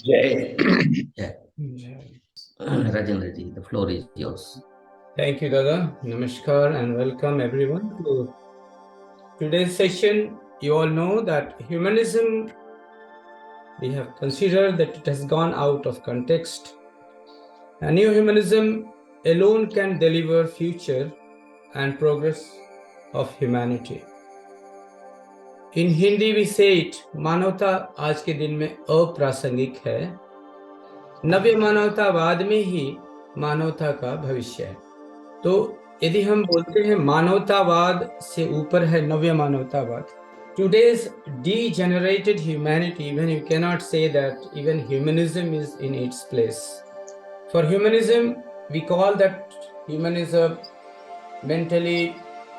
Jay. Yeah. Rajendra ji, the floor is yours. Thank you, Dada. Namaskar and welcome everyone to today's session. You all know that humanism, we have considered that it has gone out of context. And Neohumanism alone can deliver future and progress of humanity. In Hindi we say it, मानवता आज के दिन में अप्रासंगिक है, नव्य मानवतावाद में ही मानवता का भविष्य है। तो यदि हम बोलते हैं मानवतावाद से ऊपर है नव्य मानवतावाद, today's degenerated humanity, even you cannot say that even humanism is in its place. For humanism, we call that human is a mentally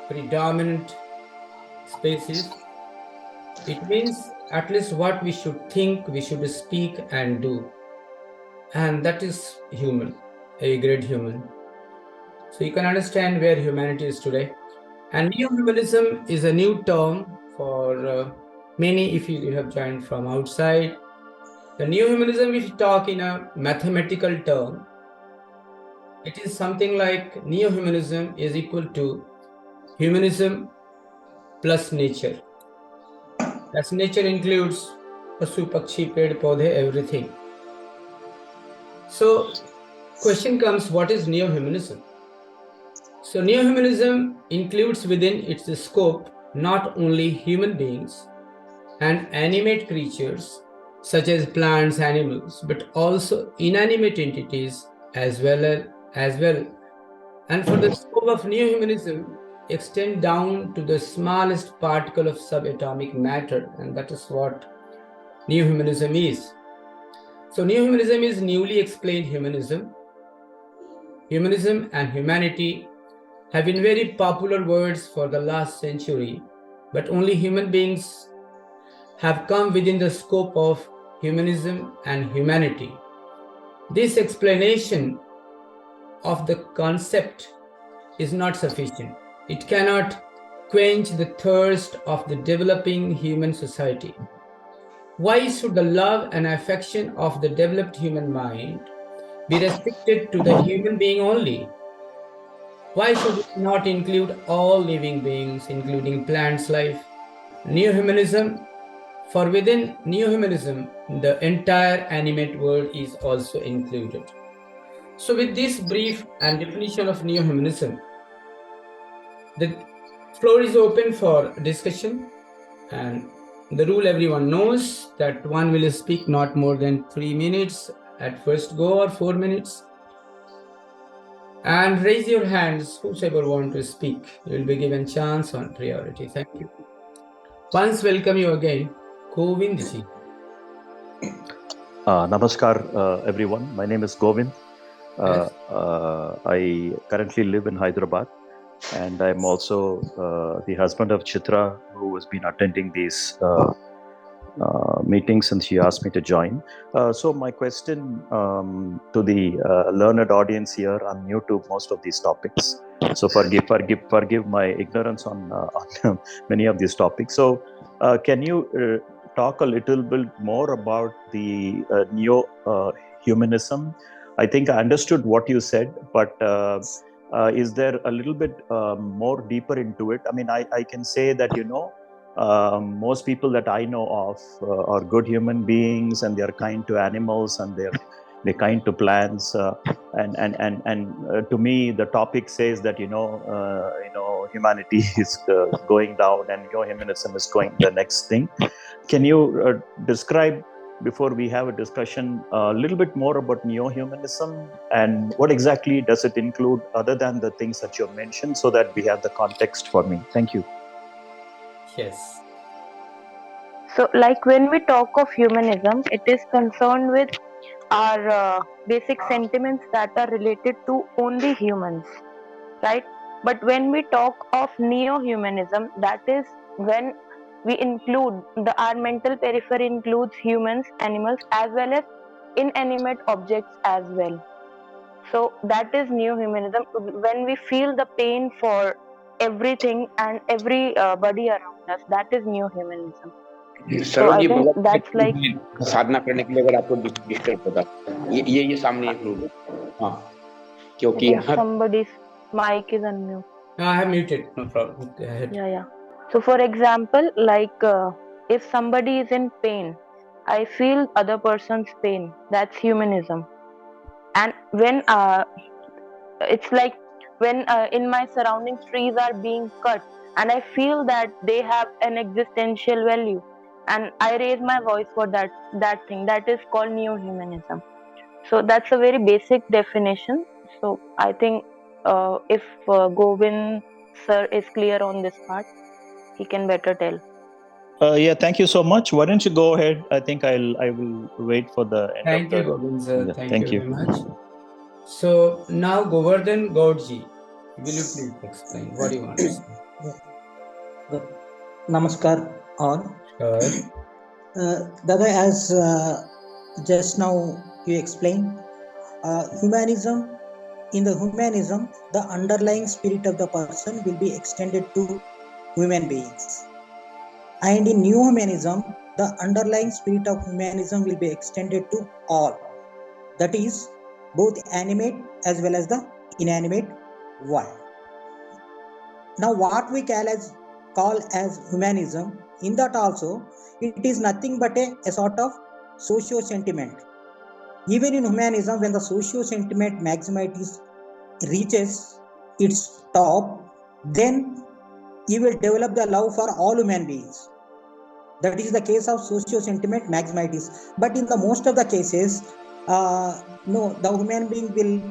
predominant species. It means at least what we should think, we should speak and do. And that is human, a great human. So you can understand where humanity is today. And Neohumanism is a new term for many, if you have joined from outside. The Neohumanism, if you talk in a mathematical term, it is something like Neohumanism is equal to humanism plus nature. As nature includes Pasu, Pakshi, Ped, Podhe, everything. So, question comes, what is Neohumanism? So, Neohumanism includes within its scope not only human beings and animate creatures such as plants, animals, but also inanimate entities as well. And for the scope of Neohumanism, extend down to the smallest particle of subatomic matter, and that is what Neohumanism is. So Neohumanism is newly explained humanism. Humanism and humanity have been very popular words for the last century, but only human beings have come within the scope of humanism and humanity. This explanation of the concept is not sufficient. It cannot quench the thirst of the developing human society. Why should the love and affection of the developed human mind be restricted to the human being only? Why should it not include all living beings, including plants' life? Neohumanism, for within Neohumanism, the entire animate world is also included. So with this brief and definition of Neohumanism, the floor is open for discussion, and the rule everyone knows that one will speak not more than 3 minutes at first go or 4 minutes. And raise your hands, whosoever want to speak. You will be given chance on priority. Thank you. Once welcome you again, Govind ji. Namaskar, everyone. My name is Govind. Yes. I currently live in Hyderabad, and I'm also the husband of Chitra, who has been attending these meetings, and she asked me to join. So my question to the learned audience here, I'm new to most of these topics, so forgive my ignorance on many of these topics. So can you talk a little bit more about the neo-humanism? I think I understood what you said, but is there a little bit more deeper into it? I mean, I can say that, most people that I know of are good human beings, and they are kind to animals, and they're kind to plants. And to me, the topic says that humanity is going down, and humanism is going the next thing. Can you describe, before we have a discussion, a little bit more about neo-humanism and what exactly does it include, other than the things that you mentioned, so that we have the context for me? Thank you. Yes. So, like when we talk of humanism, it is concerned with our basic sentiments that are related to only humans, right? But when we talk of neo-humanism, that is when we include our mental periphery includes humans, animals, as well as inanimate objects as well. So that is neo-humanism. When we feel the pain for everything and every body around us, that is neo-humanism. So I Saroj ji think Bhagavad that's like, साधना करने के लिए अगर आपको disturb होता, ये सामने एक rule है। हाँ, I क्योंकि think her somebody's mic is unmute. I have muted, no problem. Go ahead. Yeah. So for example, like if somebody is in pain, I feel other person's pain. That's humanism. And when it's like when in my surroundings trees are being cut, and I feel that they have an existential value, and I raise my voice for that thing. That is called neo-humanism. So that's a very basic definition. So I think if Govind sir is clear on this part, he can better tell. Yeah, thank you so much. Why don't you go ahead? I think I will wait for the end Thank of you, the. Govind sir. Yeah, Thank you you. very much. So now Govardhan Gaudji, will you please explain what you want to say? Namaskar all. Sure. Dada, as just now you explained, humanism, in the humanism, the underlying spirit of the person will be extended to human beings. And in new humanism, the underlying spirit of humanism will be extended to all. That is, both animate as well as the inanimate world. Now, what we call as humanism, in that also, it is nothing but a sort of socio sentiment. Even in humanism, when the socio sentiment maximitis reaches its top, then you will develop the love for all human beings. That is the case of socio sentiment maximitis. But in the most of the cases, no, the human being will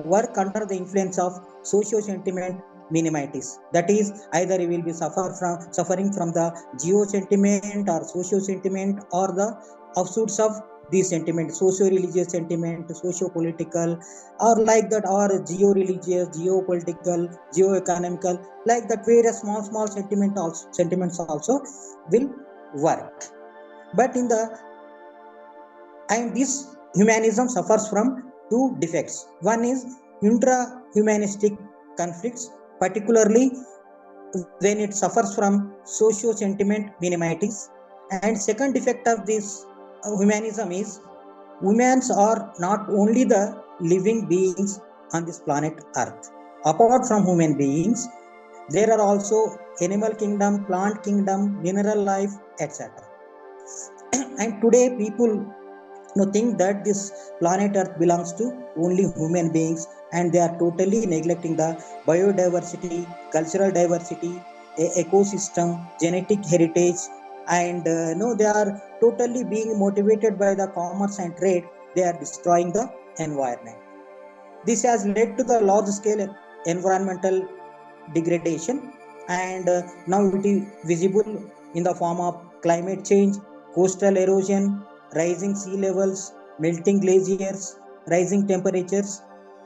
work under the influence of socio sentiment minimitis. That is, either he will be suffering from the geo sentiment or socio sentiment, or the offshoots of these sentiments, socio-religious sentiment, socio-political, or like that, or geo-religious, geo-political, geo-economical, like that various small sentiments also will work. But in the and this humanism suffers from two defects. One is intra-humanistic conflicts, particularly when it suffers from socio-sentiment minimitis. And second defect of this humanism is humans are not only the living beings on this planet Earth. Apart from human beings, there are also animal kingdom, plant kingdom, mineral life, etc. And today people think that this planet Earth belongs to only human beings, and they are totally neglecting the biodiversity, cultural diversity, ecosystem, genetic heritage, and no, they are totally being motivated by the commerce and trade. They are destroying the environment. This has led to the large scale environmental degradation, and now it is visible in the form of climate change, coastal erosion, rising sea levels, melting glaciers, rising temperatures,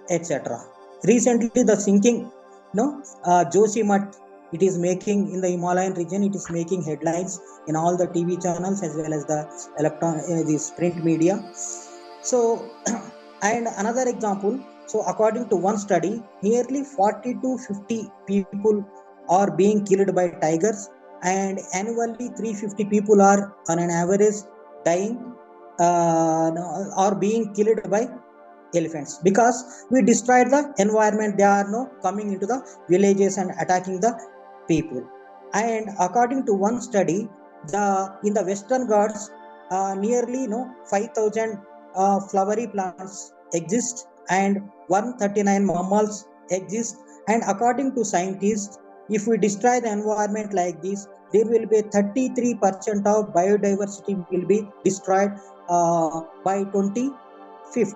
etc. Recently, the sinking, Joshimat, it is making in the Himalayan region. It is making headlines in all the TV channels as well as the this print media. So, and another example. So, according to one study, nearly 40 to 50 people are being killed by tigers, and annually 350 people are on an average dying or being killed by elephants, because we destroyed the environment. They are no coming into the villages and attacking the people. And according to one study, in the Western Ghats, nearly 5,000 flowery plants exist, and 139 mammals exist. And according to scientists, if we destroy the environment like this, there will be 33% of biodiversity will be destroyed by 2050.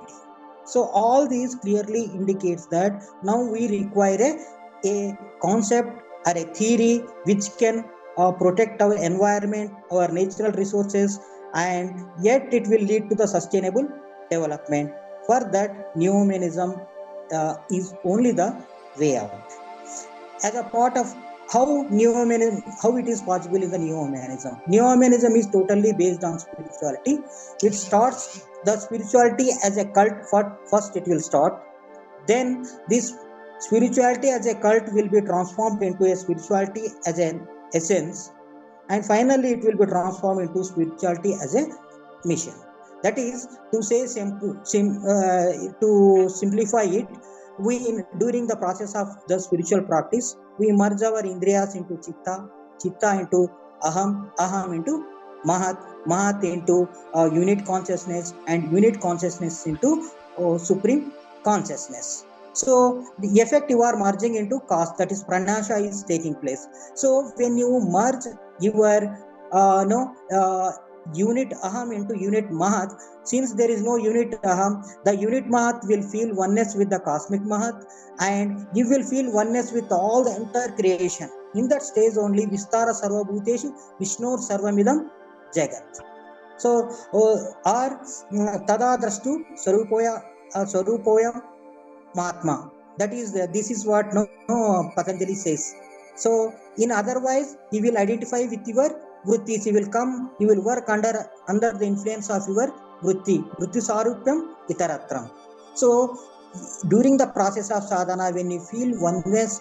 So all these clearly indicates that now we require a concept or a theory which can protect our environment, our natural resources, and yet it will lead to the sustainable development. For that, neo-humanism is only the way out. As a part of how it is possible in the neo-humanism. Neo-humanism is totally based on spirituality. It starts the spirituality as a cult. First it will start, then this spirituality as a cult will be transformed into a spirituality as an essence, and finally it will be transformed into spirituality as a mission. That is to say, to simplify it, during the process of the spiritual practice, we merge our indriyas into chitta into aham into mahat into unit consciousness, and unit consciousness into supreme consciousness. So the effect, you are merging into cause, that is pranasha is taking place. So when you merge your no unit aham into unit mahat, since there is no unit aham, the unit mahat will feel oneness with the cosmic mahat, and you will feel oneness with all the entire creation. In that stage only vistara sarva bhuteshu vishnur sarvamidam jagat. So or tada drashtu sarupoyam Mahatma. That is, this is what no Patanjali says. So in otherwise, he will identify with your vrittis. He will come. He will work under the influence of your vritti sarupyam itaratram. So during the process of sadhana, when you feel oneness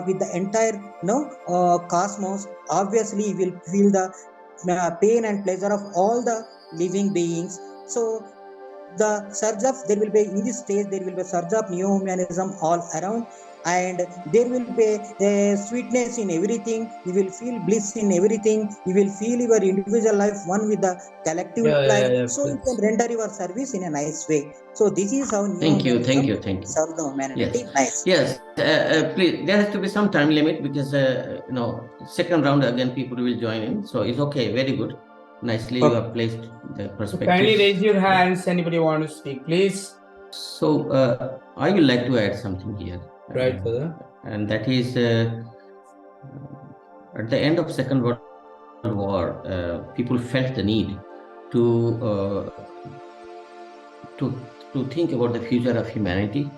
with the entire cosmos, obviously you will feel the pain and pleasure of all the living beings. So the surge of, there will be in this stage, there will be a surge of neo-humanism all around, and there will be a sweetness in everything. You will feel bliss in everything. You will feel your individual life one with the collective life, so you can render your service in a nice way. So this is how neo-humanism serve the humanity. Nice. Yes, please, there has to be some time limit, because second round again people will join in, so it's okay, very good. Nicely you have placed the perspective. Kindly raise your hands, anybody want to speak, please. So I would like to add something here. Right, brother. And that is, at the end of Second World War, people felt the need to think about the future of humanity,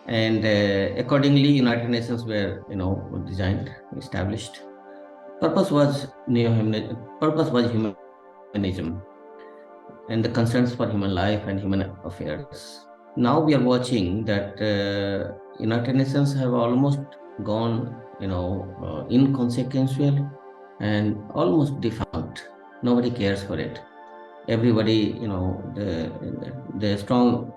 and accordingly United Nations were designed, established. Purpose was humanism and the concerns for human life and human affairs. Now we are watching that United Nations have almost gone inconsequential and almost defunct. Nobody cares for it. Everybody, the strong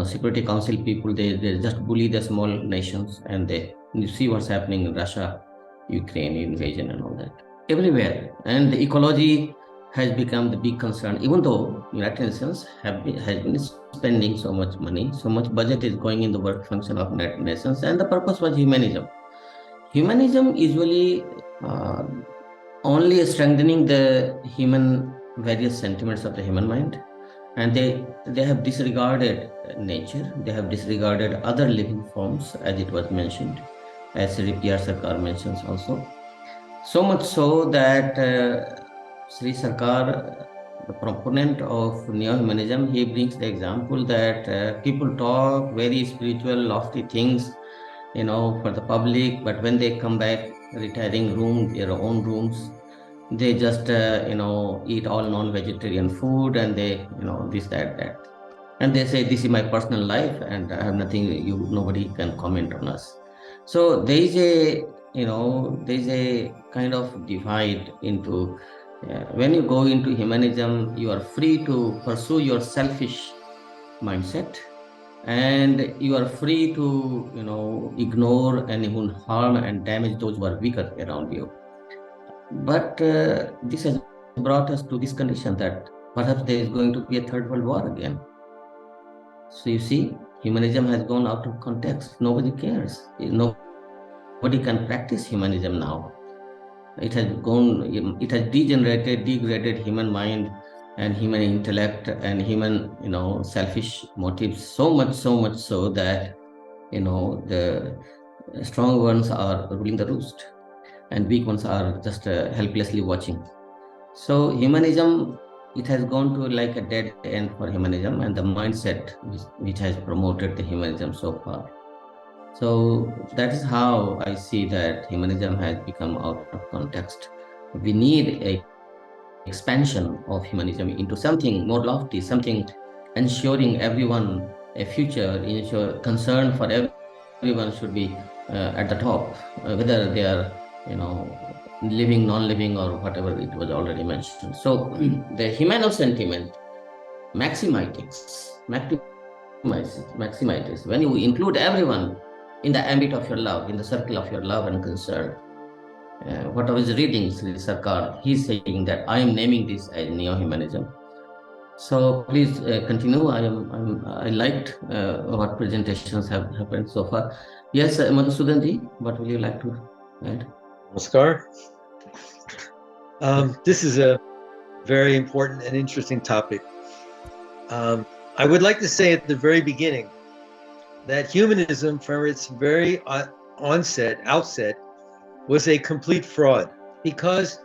Security Council people, they just bully the small nations, and you see what's happening in Russia, Ukraine invasion and all that everywhere. And the ecology has become the big concern, even though United Nations has been spending so much money, so much budget is going in the work function of United Nations, and the purpose was humanism. Humanism usually only strengthening the various sentiments of the human mind, and they have disregarded nature, they have disregarded other living forms, as it was mentioned, as Sri P.R. Sarkar mentions also. So much so that Sri Sarkar, the proponent of neo-humanism, he brings the example that people talk very spiritual, lofty things, for the public, but when they come back, retiring their own rooms, they just eat all non-vegetarian food, and they this, that, and they say, this is my personal life and I have nothing, nobody can comment on us. So there is a kind of divide into when you go into humanism, you are free to pursue your selfish mindset, and you are free to ignore and even harm and damage those who are weaker around you. But this has brought us to this condition that perhaps there is going to be a third world war again. So you see, humanism has gone out of context. Nobody cares. Nobody can practice humanism now. It has degraded human mind and human intellect and human, selfish motives, so much so that, the strong ones are ruling the roost and weak ones are just helplessly watching. So humanism, it has gone to like a dead end for humanism and the mindset which has promoted the humanism so far. So that is how I see that humanism has become out of context. We need a expansion of humanism into something more lofty, something ensuring everyone a future, concern for everyone should be at the top, whether they are, living, non-living, or whatever it was already mentioned. So the humano sentiment maximizes when you include everyone in the ambit of your love, in the circle of your love and concern. What I was reading, Sri Sarkar, he's saying that I am naming this as neo-humanism. So please continue. I liked what presentations have happened so far. Yes, Madhusudanji, what will you like to add? Namaskar. This is a very important and interesting topic. I would like to say at the very beginning that humanism, from its very outset, was a complete fraud, because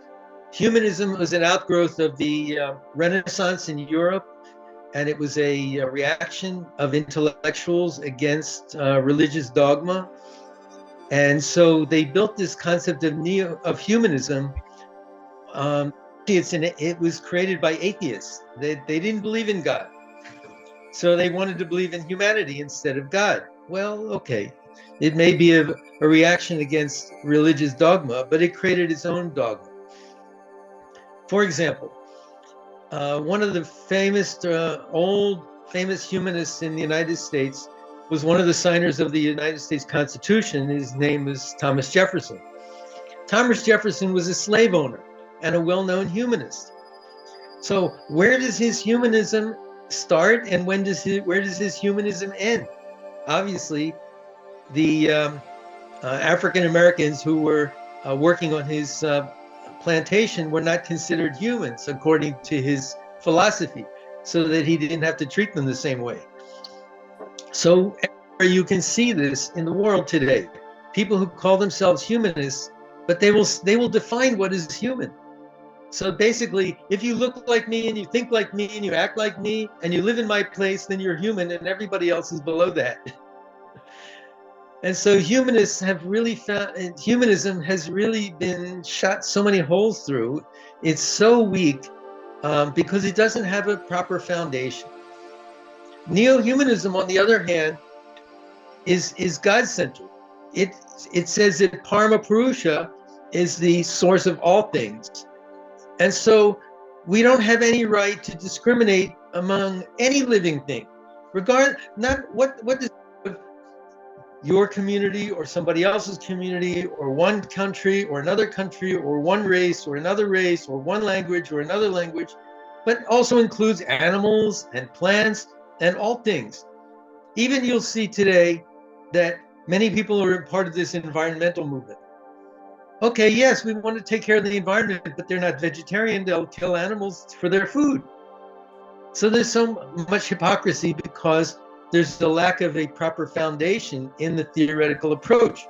humanism was an outgrowth of the Renaissance in Europe, and it was a reaction of intellectuals against religious dogma. And so they built this concept of humanism. It was created by atheists. They didn't believe in God, so they wanted to believe in humanity instead of God. Well, okay, it may be a reaction against religious dogma, but it created its own dogma. For example, one of the famous humanists in the United States was one of the signers of the United States Constitution. His name was Thomas Jefferson. Thomas Jefferson was a slave owner and a well-known humanist. So where does his humanism start, and where does his humanism end? Obviously, the African Americans who were working on his plantation were not considered humans according to his philosophy, so that he didn't have to treat them the same way. So you can see this in the world today. People who call themselves humanists, but they will define what is human. So basically, if you look like me and you think like me and you act like me and you live in my place, then you're human, and everybody else is below that. And so humanism has really been shot so many holes through. It's so weak because it doesn't have a proper foundation. Neo-humanism, on the other hand, is God-centered. It says that Parama Purusha is the source of all things. And so we don't have any right to discriminate among any living thing, not what is your community or somebody else's community, or one country or another country, or one race or another race, or one language or another language, but also includes animals and plants and all things. Even you'll see today that many people are part of this environmental movement. Okay, yes, we want to take care of the environment, but they're not vegetarian. They'll kill animals for their food. So there's so much hypocrisy because there's the lack of a proper foundation in the theoretical approach.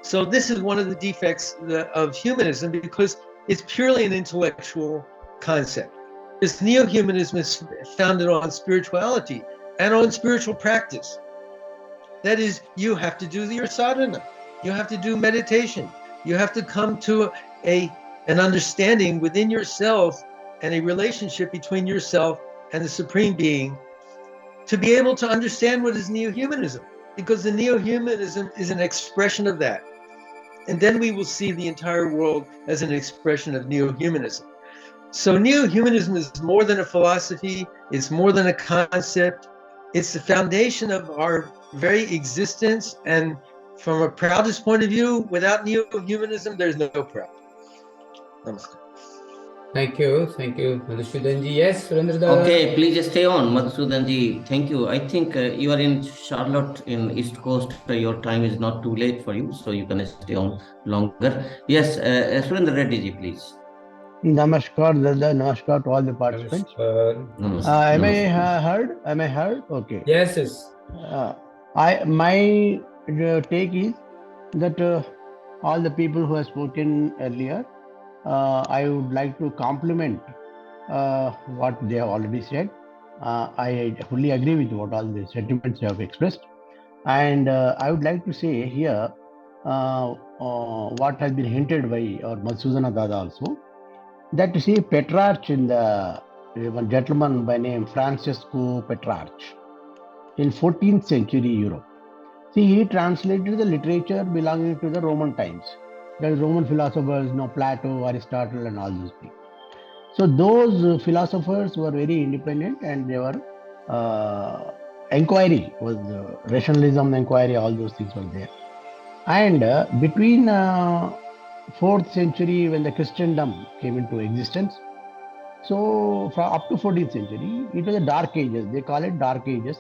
So this is one of the defects of humanism, because it's purely an intellectual concept. This neo-humanism is founded on spirituality and on spiritual practice. That is, you have to do your sadhana. You have to do meditation. You have to come to an understanding within yourself and a relationship between yourself and the Supreme Being to be able to understand what is neo-humanism, because the neo-humanism is an expression of that. And then we will see the entire world as an expression of neo-humanism. So neo-humanism is more than a philosophy. It's more than a concept. It's the foundation of our very existence. And from a proudest point of view, without neo-humanism, there's no proud. Namaste. Thank you, Madhusudanji. Yes, Surendra Dada. Okay, please stay on, Madhusudanji. Thank you. I think you are in Charlotte in East Coast. Your time is not too late for you, so you can stay on longer. Yes, Surendra Reddy ji, please. Namaskar, Dada. Namaskar to all the participants. Namaskar. Am I heard? Am I heard? Okay. Yes, yes. My take is that all the people who have spoken earlier, I would like to compliment what they have already said. I fully agree with what all the sentiments they have expressed. And I would like to say here what has been hinted by our Madhusudana Dada also, that you see Petrarch in one gentleman by name Francesco Petrarch in 14th century Europe. See, he translated the literature belonging to the Roman times, There are Roman philosophers, Plato, Aristotle, and all those people. So those philosophers were very independent, and they were inquiry was rationalism, inquiry, all those things were there. And between 4th century, when the Christendom came into existence, so from up to 14th century, it was the Dark Ages. They call it Dark Ages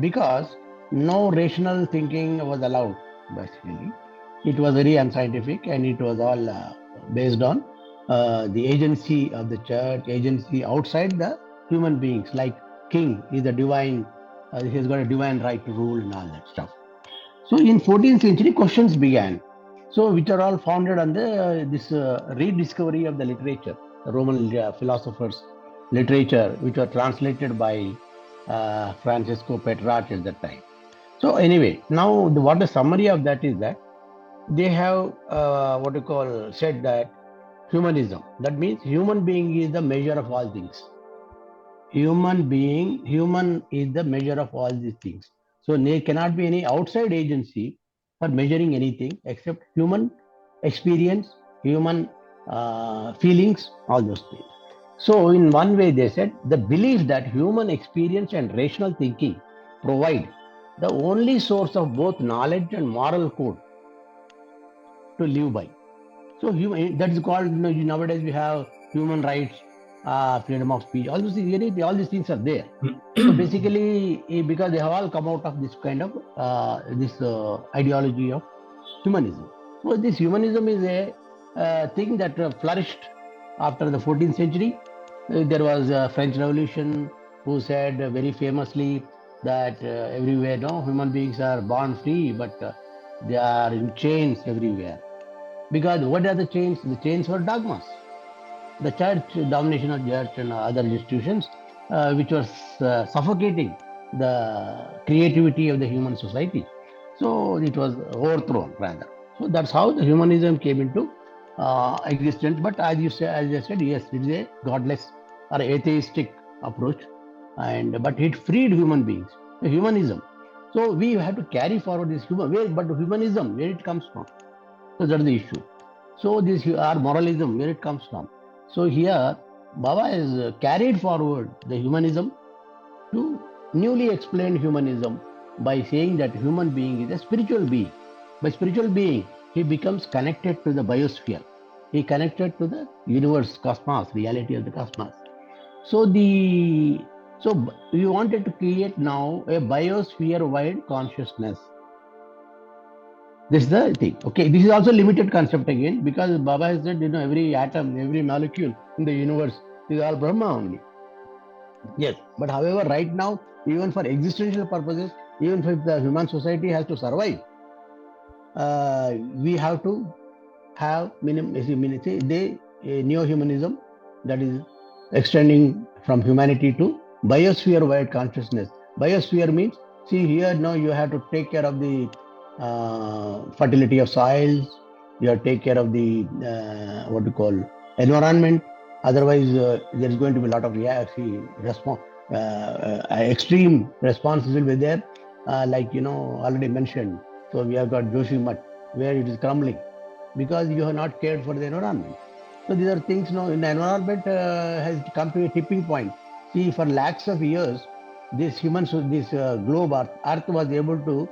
because no rational thinking was allowed. Basically, it was very unscientific, and it was all based on the agency of the church, agency outside the human beings. Like king is a divine, he has got a divine right to rule and all that stuff. So in 14th century, questions began. So which are all founded on the this rediscovery of the literature, the Roman philosophers' literature, which were translated by Francisco Petrarch at that time. So anyway, now what the summary of that is that they have what you call said that humanism. That means human being is the measure of all things. Human is the measure of all these things. So there cannot be any outside agency for measuring anything except human experience, human feelings, all those things. So in one way they said the belief that human experience and rational thinking provide the only source of both knowledge and moral code to live by. So that is called, nowadays we have human rights, freedom of speech, all those things, all these things are there. So basically, because they have all come out of this kind of this ideology of humanism. So this humanism is a thing that flourished after the 14th century. There was a French Revolution who said very famously that everywhere, human beings are born free, but they are in chains everywhere. Because what are the chains? The chains were dogmas. The church, domination of church and other institutions, which was suffocating the creativity of the human society. So it was overthrown rather. So that's how the humanism came into existence. But as I said, yes, it is a godless or atheistic approach, but it freed human beings. The humanism. So we have to carry forward this but humanism, where it comes from. So that's the issue. So this our moralism, where it comes from. So here Baba has carried forward the humanism to newly explain humanism by saying that human being is a spiritual being. By spiritual being, he becomes connected to the biosphere. He connected to the universe, cosmos, reality of the cosmos. So we wanted to create now a biosphere-wide consciousness. This is the thing. Okay, this is also limited concept again, because Baba has said, every atom, every molecule in the universe is all Brahma only. Yes, but however, right now, even for existential purposes, even if the human society has to survive, we have to have neo-humanism, that is extending from humanity to biosphere-wide consciousness. Biosphere means, see here now you have to take care of the fertility of soils, you have to take care of the what you call environment. Otherwise, there is going to be a lot of extreme responses will be there, like already mentioned. So we have got Joshimath, where it is crumbling because you have not cared for the environment. So these are things now in the environment has come to a tipping point. See, for lakhs of years, this globe Earth was able to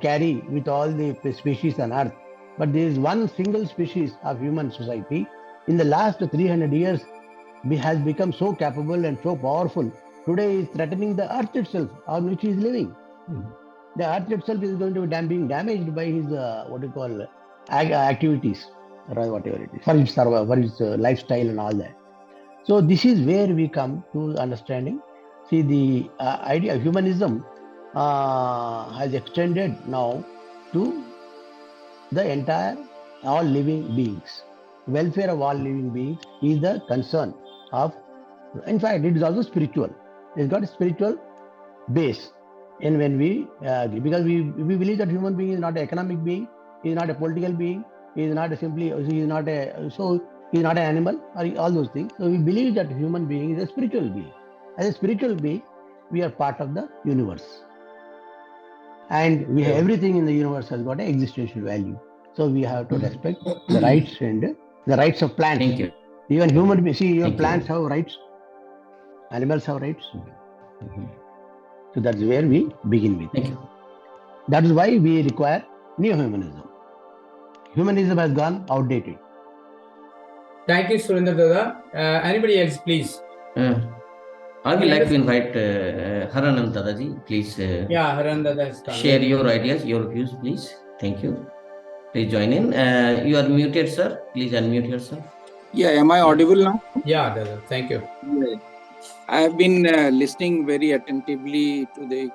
carry with all the species on Earth. But there is one single species of human society in the last 300 years has become so capable and so powerful. Today is threatening the Earth itself on which he is living. The Earth itself is going to be being damaged by his activities, or whatever it is, for his lifestyle and all that. So this is where we come to understanding. See, the idea of humanism has extended now to the entire all living beings. Welfare of all living beings is the concern of. In fact, it is also spiritual. It's got a spiritual base. And when because we believe that human being is not an economic being, he is not a political being, he is not an animal, or all those things. So we believe that human being is a spiritual being. As a spiritual being, we are part of the universe. And everything in the universe has got an existential value. So we have to respect the rights and the rights of plants. Thank you. Even human beings, see, even Thank you. plants have rights, animals have rights. Mhm. So that's where we begin with. Thank you. That is why we require neo-humanism. Humanism has gone outdated. Thank you, Surinder Dada. Anybody else, please? I would We like to understand. invite Haranand Dadaji. Please Yeah, Haran Dada has come. share your ideas, your views, please. Thank you. Please join in. You are muted, sir. Please unmute yourself. Yeah, am I audible now? Yeah, Dada. Thank you. Yeah. I have been listening very attentively to the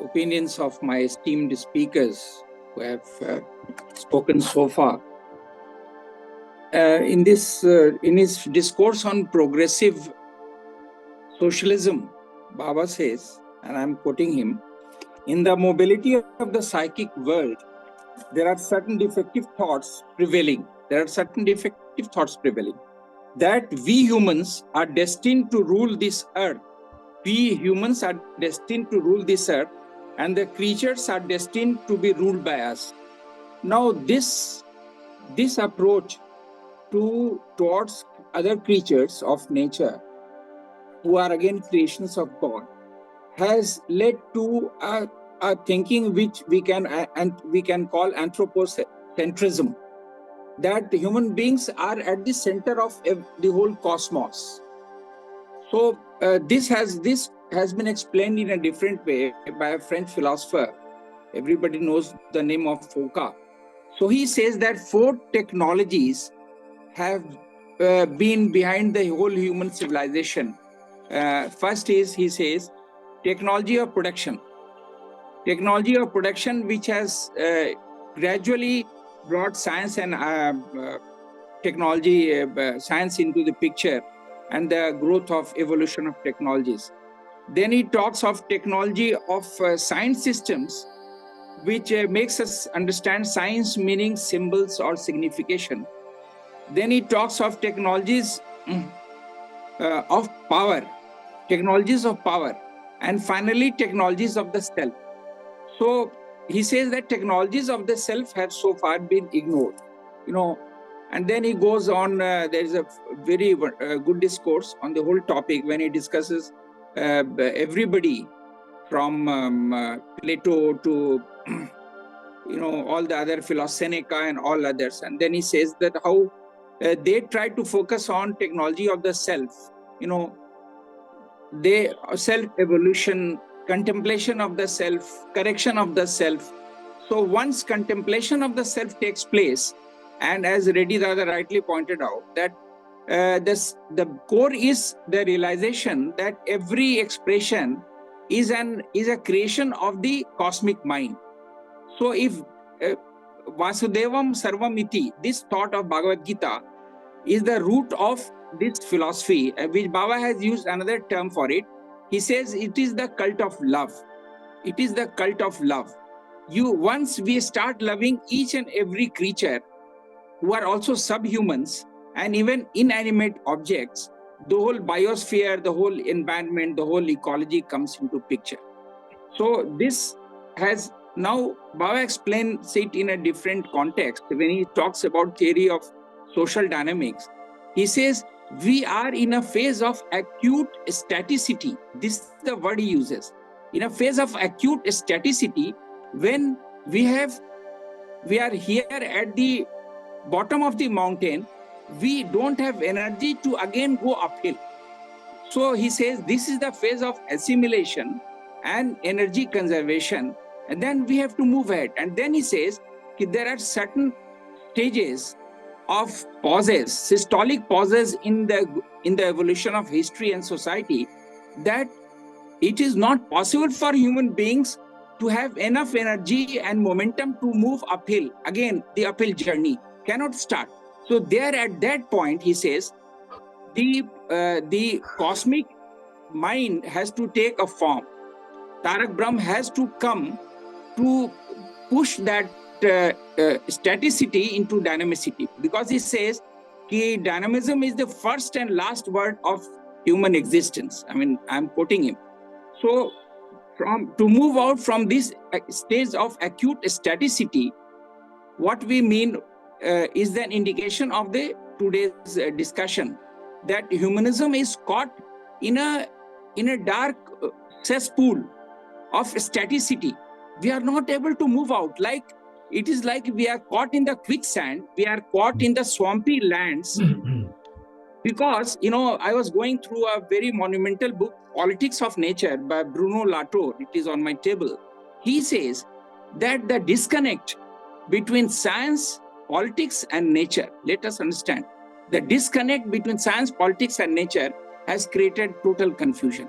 opinions of my esteemed speakers who have spoken so far. In his discourse on progressive socialism, Baba says, and I'm quoting him, in the mobility of the psychic world, there are certain defective thoughts prevailing. That we humans are destined to rule this earth. We humans are destined to rule this earth, and the creatures are destined to be ruled by us. Now, this approach towards other creatures of nature, who are again creations of God, has led to a thinking which we can call anthropocentrism. That human beings are at the center of the whole cosmos. So this has been explained in a different way by a French philosopher. Everybody knows the name of Foucault. So he says that 4 technologies have been behind the whole human civilization. First is, he says, technology of production. Technology of production, which has gradually brought science and technology, science into the picture, and the growth of evolution of technologies. Then he talks of technology of science systems, which makes us understand science meaning, symbols or signification. Then he talks of technologies of power, and finally technologies of the self. So he says that technologies of the self have so far been ignored, and then he goes on. There is a very good discourse on the whole topic when he discusses everybody from Plato to all the other Seneca and all others. And then he says that how they try to focus on technology of the self, they self-evolution, contemplation of the self, correction of the self. So once contemplation of the self takes place, and as Reddy Dada rightly pointed out, that the core is the realization that every expression is a creation of the cosmic mind. So if Vasudevam Sarvamiti, this thought of Bhagavad Gita, is the root of this philosophy, which Baba has used another term for it. He says it is the cult of love. It is the cult of love. Once we start loving each and every creature, who are also subhumans and even inanimate objects, the whole biosphere, the whole environment, the whole ecology comes into picture. So this has now Baba explains it in a different context. When he talks about theory of social dynamics, he says we are in a phase of acute staticity. This is the word he uses. In a phase of acute staticity, when we are here at the bottom of the mountain, we don't have energy to again go uphill. So he says this is the phase of assimilation and energy conservation, and then we have to move ahead. And then he says there are certain stages of pauses, systolic pauses in the evolution of history and society, that it is not possible for human beings to have enough energy and momentum to move uphill. Again, the uphill journey cannot start. So there at that point, he says, the cosmic mind has to take a form. Tarak Brahm has to come to push that staticity into dynamicity, because he says that dynamism is the first and last word of human existence. I mean, I'm quoting him. So to move out from this stage of acute staticity, what we mean is an indication of the today's discussion, that humanism is caught in a dark cesspool of staticity. We are not able to move out. Like it is like we are caught in the quicksand. We are caught in the swampy lands. Because, I was going through a very monumental book, Politics of Nature by Bruno Latour. It is on my table. He says that the disconnect between science, politics, and nature, let us understand, the disconnect between science, politics, and nature has created total confusion.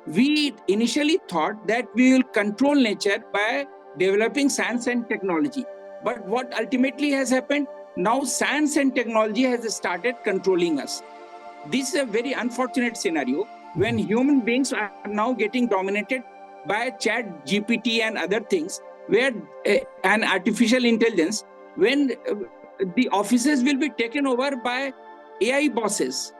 We initially thought that we will control nature by developing science and technology. But what ultimately has happened, now science and technology has started controlling us. This is a very unfortunate scenario when human beings are now getting dominated by chat GPT and other things, where an artificial intelligence, when the offices will be taken over by AI bosses,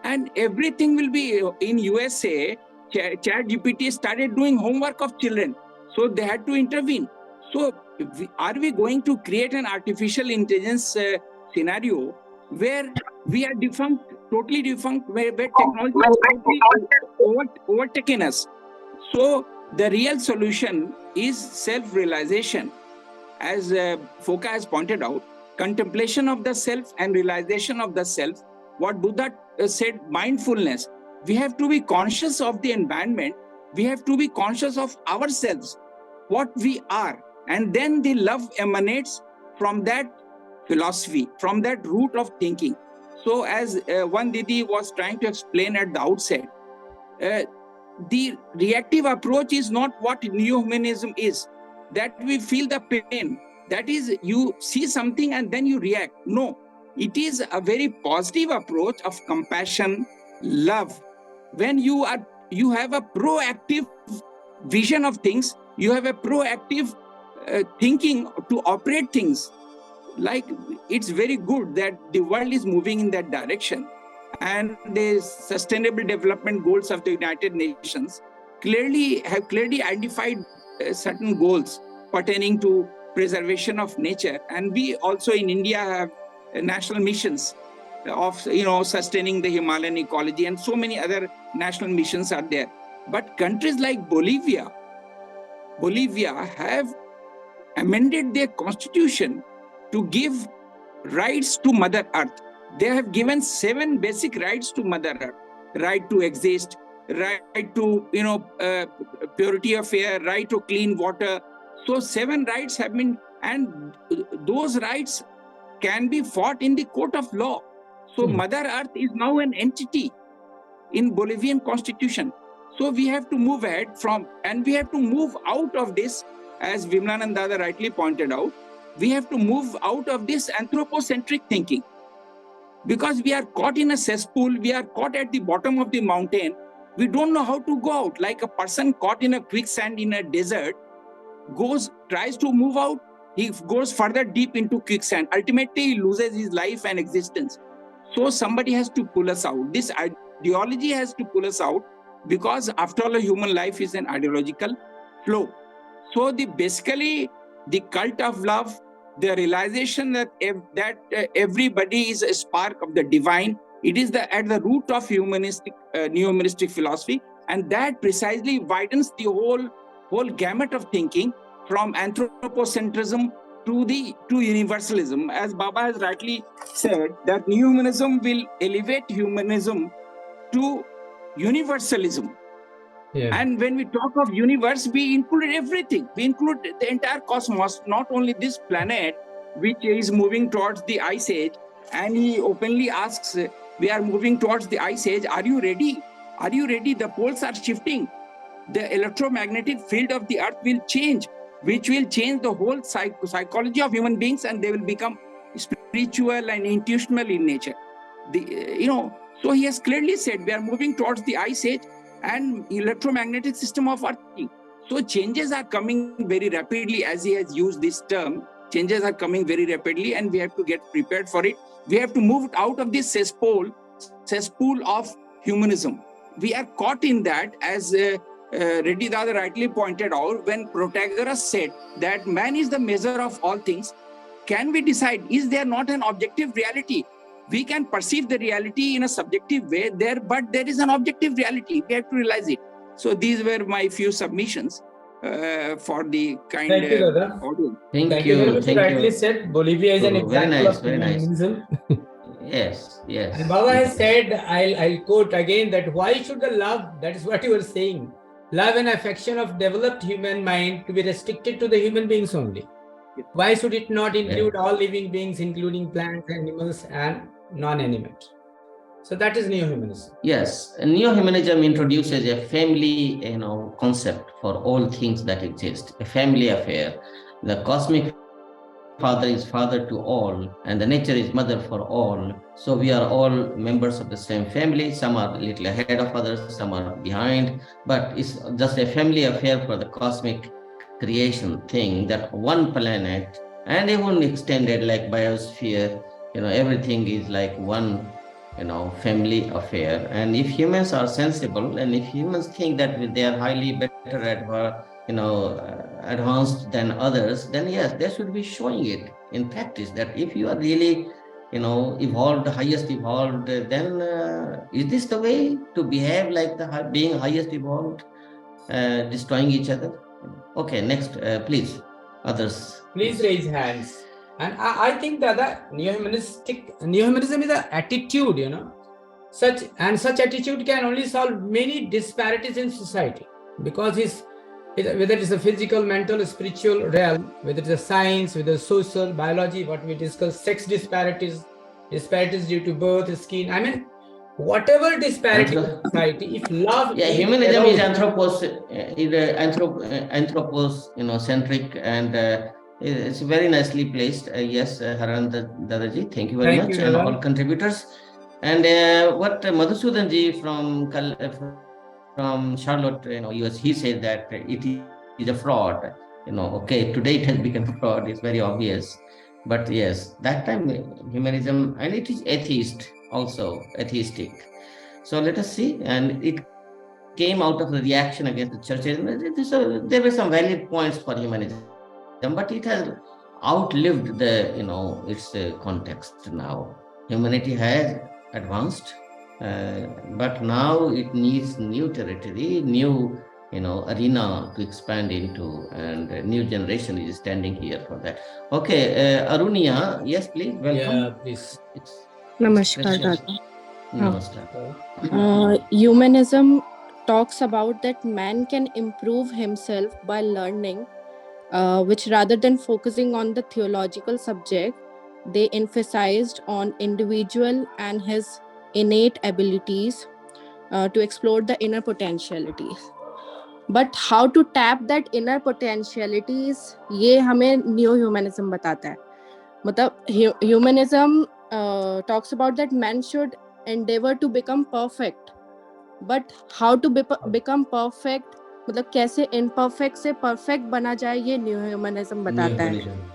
and everything will be in USA. Chat GPT started doing homework of children, so they had to intervene. So are we going to create an artificial intelligence scenario where we are defunct, totally defunct, where technology has totally overtaken us? So the real solution is self-realization. As Foucault has pointed out, contemplation of the self and realization of the self. What Buddha said, mindfulness. We have to be conscious of the environment. We have to be conscious of ourselves, what we are. And then the love emanates from that philosophy, from that root of thinking. So as one Didi was trying to explain at the outset, the reactive approach is not what neo-humanism is, that we feel the pain. That is, you see something and then you react. No, it is a very positive approach of compassion, love. When you have a proactive vision of things, you have a proactive thinking to operate things. Like, it's very good that the world is moving in that direction. And the Sustainable Development Goals of the United Nations have clearly identified certain goals pertaining to preservation of nature. And we also in India have national missions of sustaining the Himalayan ecology, and so many other national missions are there. But countries like Bolivia have amended their constitution to give rights to Mother Earth. They have given 7 basic rights to Mother Earth: right to exist, right to purity of air, right to clean water. So 7 rights have been, and those rights can be fought in the court of law. So Mother Earth is now an entity in Bolivian constitution. So we have to move ahead and we have to move out of this, as Vimlanand Dada rightly pointed out. We have to move out of this anthropocentric thinking, because we are caught in a cesspool. We are caught at the bottom of the mountain. We don't know how to go out. Like a person caught in a quicksand in a desert, tries to move out, he goes further deep into quicksand. Ultimately, he loses his life and existence. So somebody has to pull us out. This ideology has to pull us out, because after all, a human life is an ideological flow. So basically, the cult of love, the realization that everybody is a spark of the divine, it is at the root of neo-humanistic philosophy, and that precisely widens the whole gamut of thinking, from anthropocentrism to universalism. As Baba has rightly said, that neo-humanism will elevate humanism to universalism. Yeah. And when we talk of universe, we include everything. We include the entire cosmos, not only this planet, which is moving towards the ice age. And he openly asks, we are moving towards the ice age. Are you ready? Are you ready? The poles are shifting. The electromagnetic field of the earth will change, which will change the whole psychology of human beings, and they will become spiritual and intuitional in nature. So he has clearly said we are moving towards the ice age and electromagnetic system of earth. So changes are coming very rapidly, as he has used this term. Changes are coming very rapidly, and we have to get prepared for it. We have to move out of this cesspool of humanism. We are caught in that, as Reddy Dada rightly pointed out, when Protagoras said that man is the measure of all things. can we decide, is there not an objective reality? We can perceive the reality in a subjective way there, but there is an objective reality. We have to realize it. So these were my few submissions for the kind Thank you, Dada. audience. Thank you very much. You rightly said Bolivia is an Very example nice, of very nice. humanism. Yes, yes. And Baba has yes. said, I'll quote again, that why should the love, that is what you were saying, love and affection of developed human mind to be restricted to the human beings only? Why should it not include all living beings, including plants, animals, and non-animate? So that is neo-humanism. Yes, neo-humanism introduces a family, concept for all things that exist, a family affair. The cosmic father is father to all, and the nature is mother for all. So we are all members of the same family. Some are a little ahead of others, some are behind, but it's just a family affair for the cosmic creation thing, that one planet, and even extended like biosphere, everything is like one family affair. And if humans are sensible, and if humans think that they are highly better advanced than others, then yes, they should be showing it in practice, that if you are really evolved, highest evolved, then is this the way to behave, like the being highest evolved, destroying each other? Okay, next, please, others. Please raise hands. And I think that the neo-humanism is an attitude, such attitude can only solve many disparities in society, because whether it's a physical, mental, spiritual realm, whether it's a science, whether it's social, biology, what we discuss, sex disparities due to birth, skin, I mean, whatever disparity in society, if love humanism is anthropocentric, and it's very nicely placed. Yes, Haran Dadaji, thank you very much, and all contributors. And what Madhusudan ji from Charlotte, US, he said that it is a fraud. Okay, today it has become a fraud. It's very obvious. But yes, that time humanism, and it is also atheistic. So let us see, and it came out of the reaction against the churches. There were some valid points for humanism, but it has outlived its context now. Humanity has advanced, but now it needs new territory, new arena to expand into, and a new generation is standing here for that. Okay, Arunia, yes, please, welcome. Yeah, please. Namaskar, Dada. Namaskar. Humanism talks about that man can improve himself by learning, which rather than focusing on the theological subject, they emphasized on individual and his innate abilities to explore the inner potentialities. But how to tap that inner potentialities, ये हमें new humanism बताता है. मतलब humanism talks about that man should endeavor to become perfect, but how to become perfect, मतलब कैसे imperfect से perfect बना जाए, ये न्यू ह्यूमनिज्म बताता है.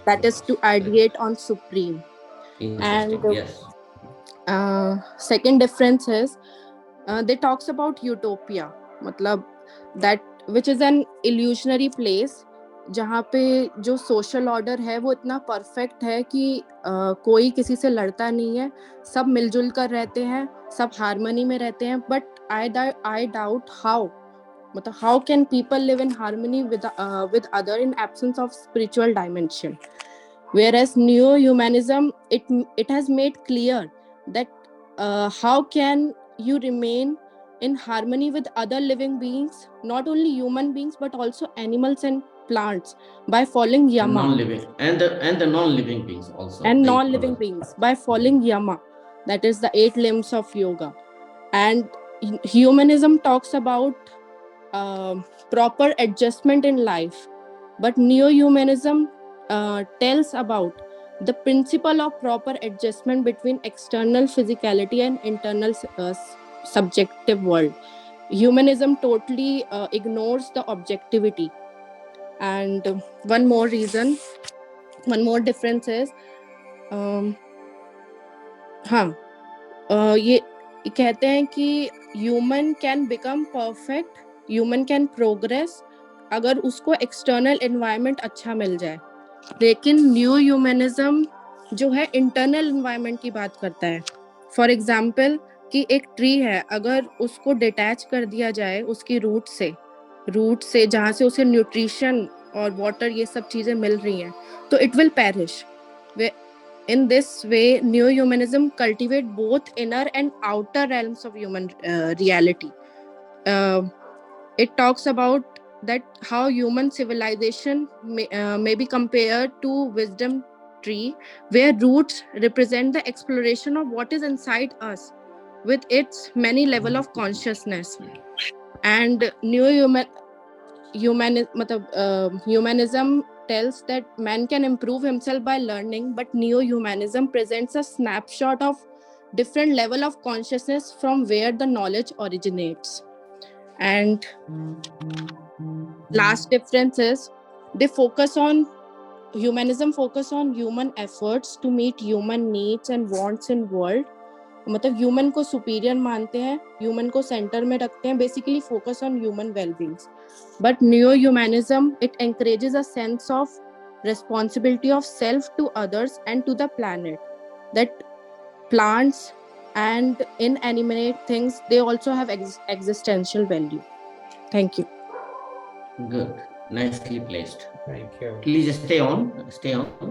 That is to ideate on supreme. And yes. Second difference is they talks about utopia, मतलब that which is an illusionary place, जहाँ पे जो सोशल ऑर्डर है वो इतना परफेक्ट है कि कोई किसी से लड़ता नहीं है, सब मिलजुल कर रहते हैं, सब हार्मनी में रहते हैं. बट आई डाउट हाउ, मतलब how can people live in harmony with other in absence of spiritual dimension. Whereas neo-humanism, it has made clear that how can you remain in harmony with other living beings, not only human beings but also animals and plants, by following yama. And the non-living beings also. And non-living beings by following yama, that is the 8 limbs of yoga. And humanism talks about proper adjustment in life, but neo-humanism tells about the principle of proper adjustment between external physicality and internal subjective world. Humanism totally ignores the objectivity. And one more difference is ये कहते हैं कि human can become perfect, human can progress अगर उसको external environment अच्छा मिल जाए. लेकिन new humanism जो है इंटरनल एनवायरनमेंट की बात करता है. फॉर एग्जाम्पल कि एक ट्री है, अगर उसको डिटैच कर दिया जाए उसकी रूट से जहाँ से उसे न्यूट्रिशन और वाटर ये सब चीजें मिल रही हैं, तो it will perish. In this way, Neo Humanism cultivate both inner and outer realms of human reality. It talks about that how human civilization may be compared to wisdom tree, where roots represent the exploration of what is inside us with its many level of consciousness. And humanism tells that man can improve himself by learning, but neo-humanism presents a snapshot of different level of consciousness from where the knowledge originates. And last difference is they focus on humanism focus on human efforts to meet human needs and wants in world. मतलब human को superior मानते हैं, human को centre में रखते हैं, basically focus on human wellbeings. But new humanism it encourages a sense of responsibility of self to others and to the planet, that plants and inanimate things, they also have existential value. Thank you. Good, nicely placed. Thank you. Please stay on,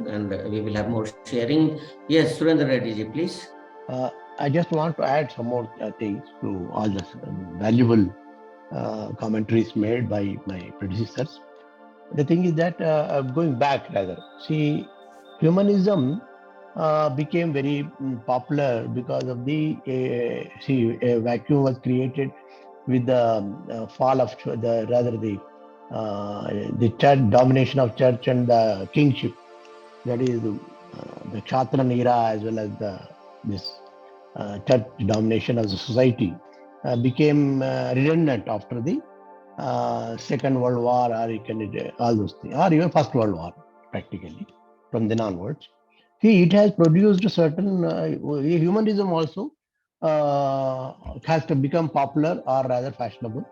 and we will have more sharing. Yes, Surendra Reddy ji, please. I just want to add some more things to all the valuable commentaries made by my predecessors. The thing is that going back rather, see, humanism became very popular because of the a vacuum was created with the fall of the church, domination of church and the kingship. That is the Kshatran era, as well as this church domination of the society became redundant after the Second World War, or all those things, or even First World War, practically from then onwards. See, it has produced certain humanism also has to become popular or rather fashionable,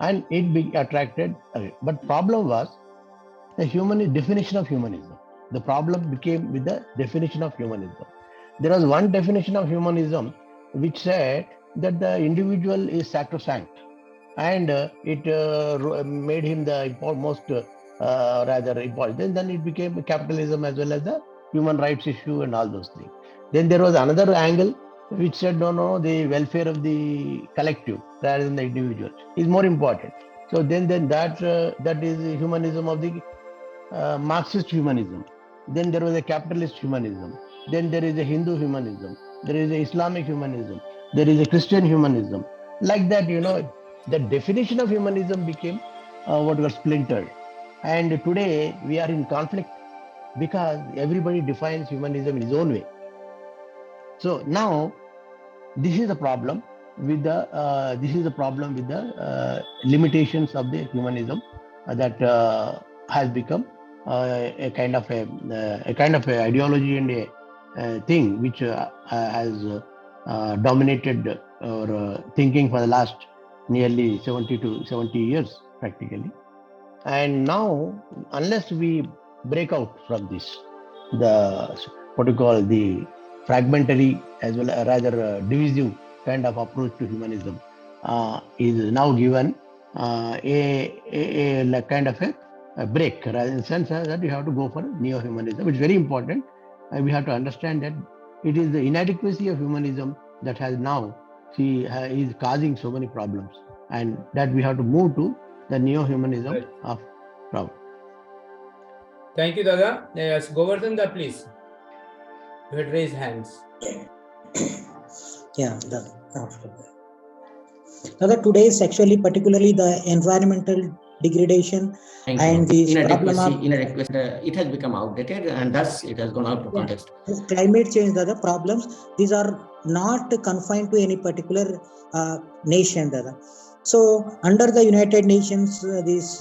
and it attracted. But problem was the definition of humanism. The problem became with the definition of humanism. There was one definition of humanism which said that the individual is sacrosanct, and it made him the most rather important. Then it became capitalism as well as the human rights issue and all those things. Then there was another angle which said no, the welfare of the collective rather than the individual is more important. So then that is the humanism of the Marxist humanism. Then there was a capitalist humanism. Then there is a Hindu humanism. There is a Islamic humanism. There is a Christian humanism. Like that, the definition of humanism became what was splintered. And today we are in conflict because everybody defines humanism in his own way. So now this is the problem with the limitations of the humanism that has become a kind of a ideology and a thing which has dominated our thinking for the last nearly 70 years practically. And now, unless we break out from this, the fragmentary as well as rather divisive kind of approach to humanism is now given a kind of a break, rather in the sense that you have to go for neo-humanism. It's very important. We have to understand that it is the inadequacy of humanism that has now is causing so many problems, and that we have to move to the neo-humanism of Rao. Thank you, Dada. Yes, Govardhan Da, please. You had raised hands. Yeah, Dada, today is actually particularly the environmental degradation and the problem of inadequacy. It has become outdated, and thus it has gone out of context. Climate change, Dada, problems. These are not confined to any particular nation, Dada. So, under the United Nations, this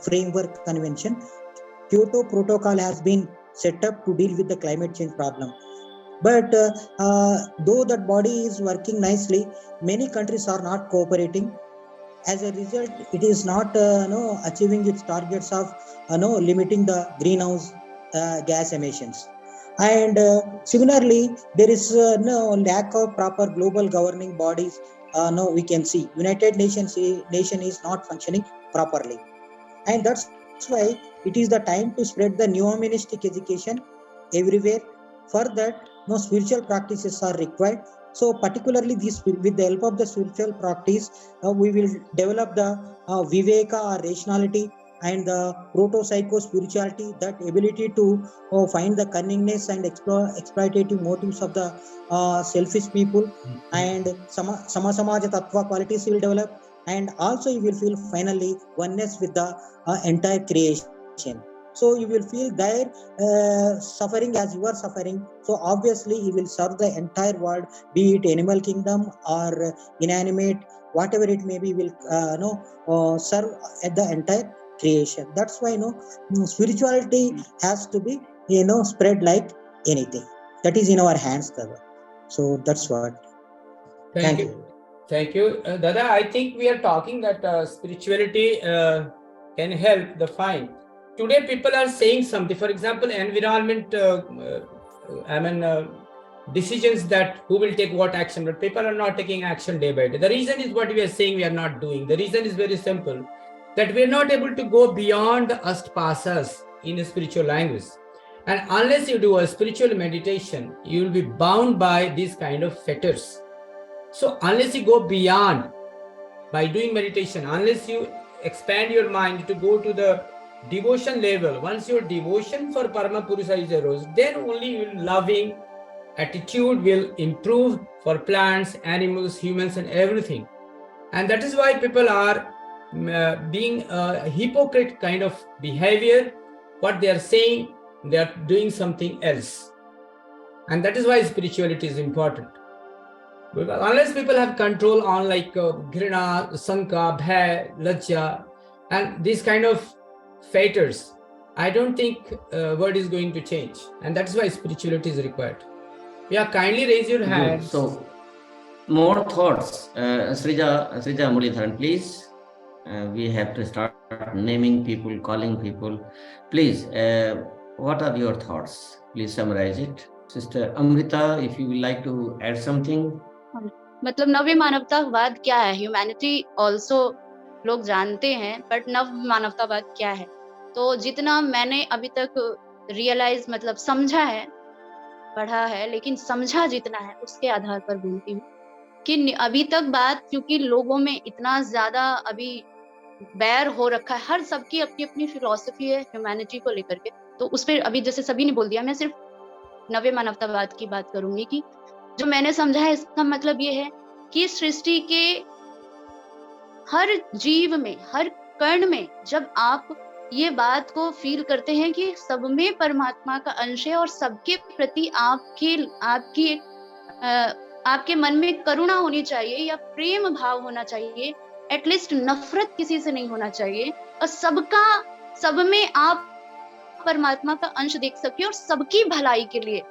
framework convention, Kyoto Protocol has been set up to deal with the climate change problem. But though that body is working nicely, many countries are not cooperating. As a result, it is not achieving its targets of limiting the greenhouse gas emissions. And similarly, there is no lack of proper global governing bodies. No, we can see United Nations nation is not functioning properly, and that's why it is the time to spread the new humanistic education everywhere. For that, no spiritual practices are required. So particularly this, with the help of the spiritual practice, we will develop the viveka or rationality and the proto psycho spirituality, that ability to find the cunningness and exploitative motives of the selfish people. And sama samaja tattva qualities will develop, and also you will feel finally oneness with the entire creation. So you will feel their suffering as you are suffering. So obviously you will serve the entire world, be it animal kingdom or inanimate, whatever it may be, will serve at the entire creation. That's why spirituality has to be spread like anything. That is in our hands, Dada. So that's what. Thank you. Thank you. Dada, I think we are talking that spirituality can help the find. Today people are saying something, for example, environment, decisions that who will take what action, but people are not taking action day by day. The reason is what we are saying we are not doing. The reason is very simple, that we are not able to go beyond the astpasas in a spiritual language. And unless you do a spiritual meditation, you will be bound by these kind of fetters. So unless you go beyond by doing meditation, unless you expand your mind to go to the devotion level, once your devotion for Parama Purusha is arose, then only your loving attitude will improve for plants, animals, humans, and everything. And that is why people are being a hypocrite kind of behavior. What they are saying, they are doing something else. And that is why spirituality is important. Because unless people have control on like Grina, Sanka, Bhay, Lajja, and these kind of fetters, I don't think word is going to change. And that's why spirituality is required. Yeah, kindly raise your hand. So, more thoughts. Srija Muridharan, please. We have to start naming people, calling people. Please, what are your thoughts? Please summarize it. Sister Amrita, if you would like to add something. मतलब नव्य मानवतावाद क्या है? Humanity also लोग जानते हैं, but नव मानवतावाद क्या है? तो जितना मैंने अभी तक रियलाइज मतलब समझा है, पढ़ा है, लेकिन समझा जितना है उसके आधार पर बोलती हूँ कि अभी तक बात, क्योंकि लोगों में इतना ज्यादा अभी बैर हो रखा है, हर सबकी अपनी अपनी फिलॉसफी है ह्यूमैनिटी को लेकर के, तो उस पर अभी जैसे सभी ने बोल दिया, मैं सिर्फ नव्य मानवतावाद की बात करूंगी कि जो मैंने समझा है इसका मतलब ये है कि सृष्टि के हर जीव में, हर कण में जब आप ये बात को फील करते हैं कि सब में परमात्मा का अंश है और सबके प्रति आपके मन में करुणा होनी चाहिए या प्रेम भाव होना चाहिए, एटलीस्ट नफरत किसी से नहीं होना चाहिए, और सब में आप परमात्मा का अंश देख सके और सबकी भलाई के लिए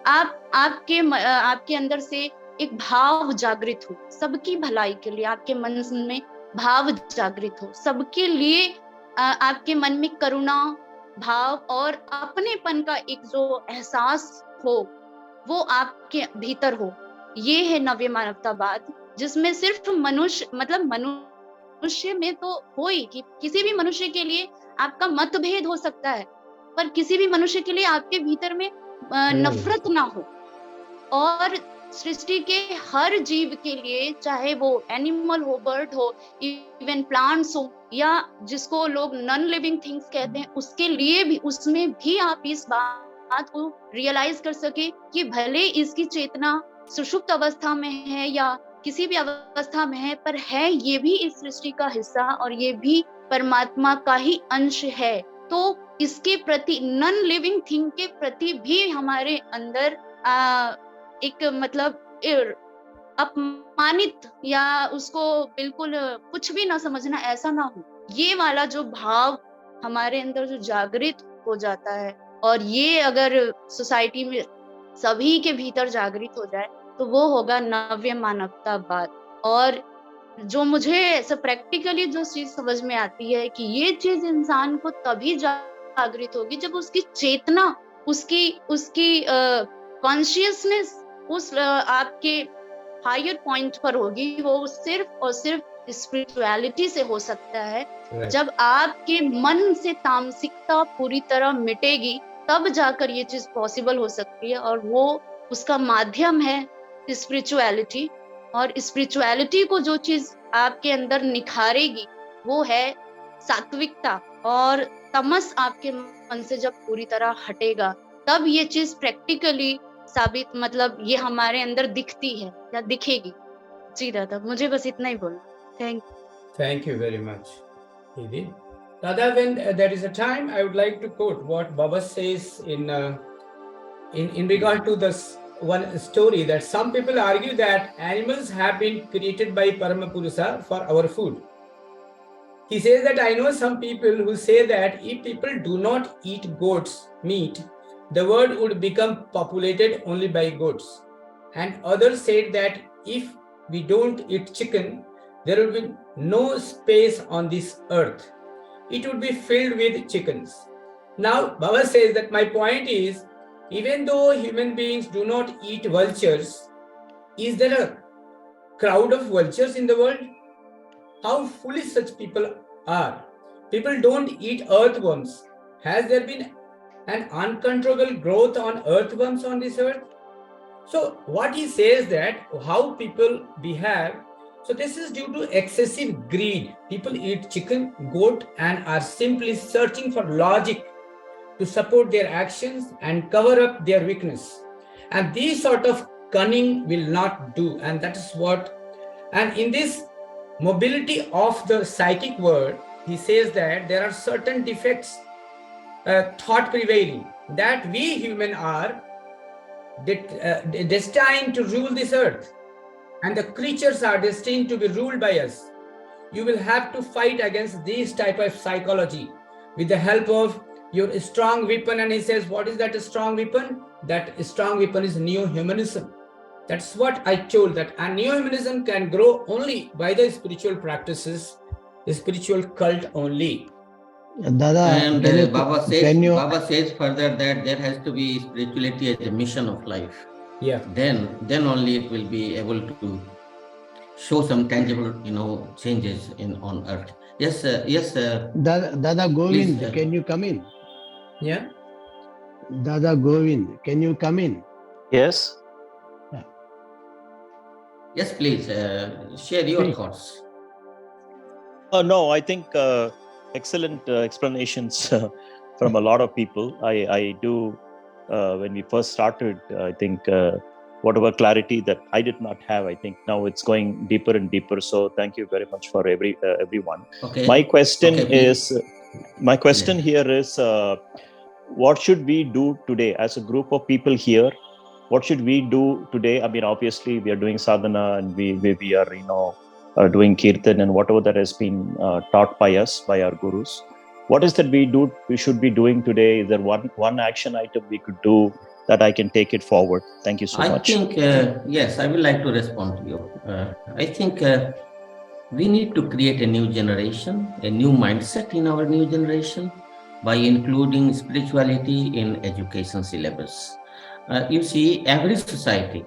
आपके अंदर से एक भाव जागृत हो, सबकी भलाई के लिए आपके मन में भाव जागृत हो, सबके लिए आपके मन में करुणा भाव और अपनेपन का एक जो एहसास हो वो आपके भीतर हो। ये है नव्य मानवतावाद, जिसमें सिर्फ मनुष्य में तो हो ही कि किसी भी मनुष्य के लिए आपका मतभेद हो सकता है, पर किसी भी मनुष्य के लिए आपके भीतर में नफरत ना हो। और सृष्टि के हर जीव के लिए, चाहे वो एनिमल हो, बर्ड हो, इवन प्लांट्स हो, या जिसको लोग नॉन लिविंग थिंग्स कहते हैं, उसके लिए भी, उसमें भी आप इस बात को रियलाइज कर सके कि भले इसकी चेतना सुषुप्त अवस्था में है या किसी भी अवस्था में है, पर है ये भी इस सृष्टि का हिस्सा और ये भी परमात्मा का ही अंश है। तो इसके प्रति, नॉन लिविंग थिंग के प्रति भी हमारे अंदर एक मतलब अपमानित या उसको बिल्कुल कुछ भी ना समझना, ऐसा ना हो। ये वाला जो भाव हमारे अंदर जो जागृत हो जाता है, और ये अगर सोसाइटी में सभी के भीतर जागृत हो जाए तो वो होगा नव्य मानवतावाद। और जो मुझे ऐसा प्रैक्टिकली जो चीज समझ में आती है कि ये चीज इंसान को तभी जागृत होगी जब उसकी चेतना, उसकी उसकी कॉन्शियसनेस उस आपके हायर पॉइंट पर होगी। वो सिर्फ और सिर्फ स्पिरिचुअलिटी से हो सकता है। जब आपके मन से तामसिकता पूरी तरह मिटेगी, तब जाकर ये चीज पॉसिबल हो सकती है। और वो उसका माध्यम है स्पिरिचुअलिटी। और स्पिरिचुअलिटी को जो चीज आपके अंदर निखारेगी वो है सात्विकता। और तमस आपके मन से जब पूरी तरह हटेगा, तब ये चीज प्रैक्टिकली साबित, मतलब ये हमारे अंदर दिखती है या दिखेगी। जी दादा, मुझे बस इतना ही बोलना। Thank you very much, Didi. Dada, when there is a time, I would like to quote what Baba says in regard to this one story, that some people argue that animals have been created by Paramapurusha for our food. He says that I know some people who say that if people do not eat goat's meat, the world would become populated only by goats. And others said that if we don't eat chicken, there will be no space on this earth. It would be filled with chickens. Now, Baba says that my point is, even though human beings do not eat vultures, is there a crowd of vultures in the world? How foolish such people are. People don't eat earthworms. Has there been an uncontrollable growth on earthworms on this earth? So what he says that how people behave, so this is due to excessive greed. People eat chicken, goat, and are simply searching for logic to support their actions and cover up their weakness. And this sort of cunning will not do. And that is what, and in this mobility of the psychic world, he says that there are certain defects, thought prevailing, that we human are destined to rule this earth, and the creatures are destined to be ruled by us. You will have to fight against this type of psychology with the help of your strong weapon. And he says, what is that strong weapon? That strong weapon is neo-humanism. That's what I told, that a neo-humanism can grow only by the spiritual practices, the spiritual cult only. Dada, And Baba says further that there has to be spirituality as a mission of life. Yeah. Then only it will be able to show some tangible, changes on earth. Yes, yes. Dada Govind, please, can you come in? Yeah. Dada Govind, can you come in? Yes. Yes, please share your thoughts. No, I think excellent explanations from a lot of people. I do. When we first started, I think whatever clarity that I did not have, I think now it's going deeper and deeper. So thank you very much for everyone. Okay. My question here is, what should we do today as a group of people here? What should we do today? I mean, obviously we are doing sadhana and we are doing kirtan and whatever that has been taught by us, by our gurus. What is that we should be doing today? Is there one action item we could do that I can take it forward? Thank you so much. I think, yes, I would like to respond to you. I think we need to create a new generation, a new mindset in our new generation by including spirituality in education syllabus. You see, every society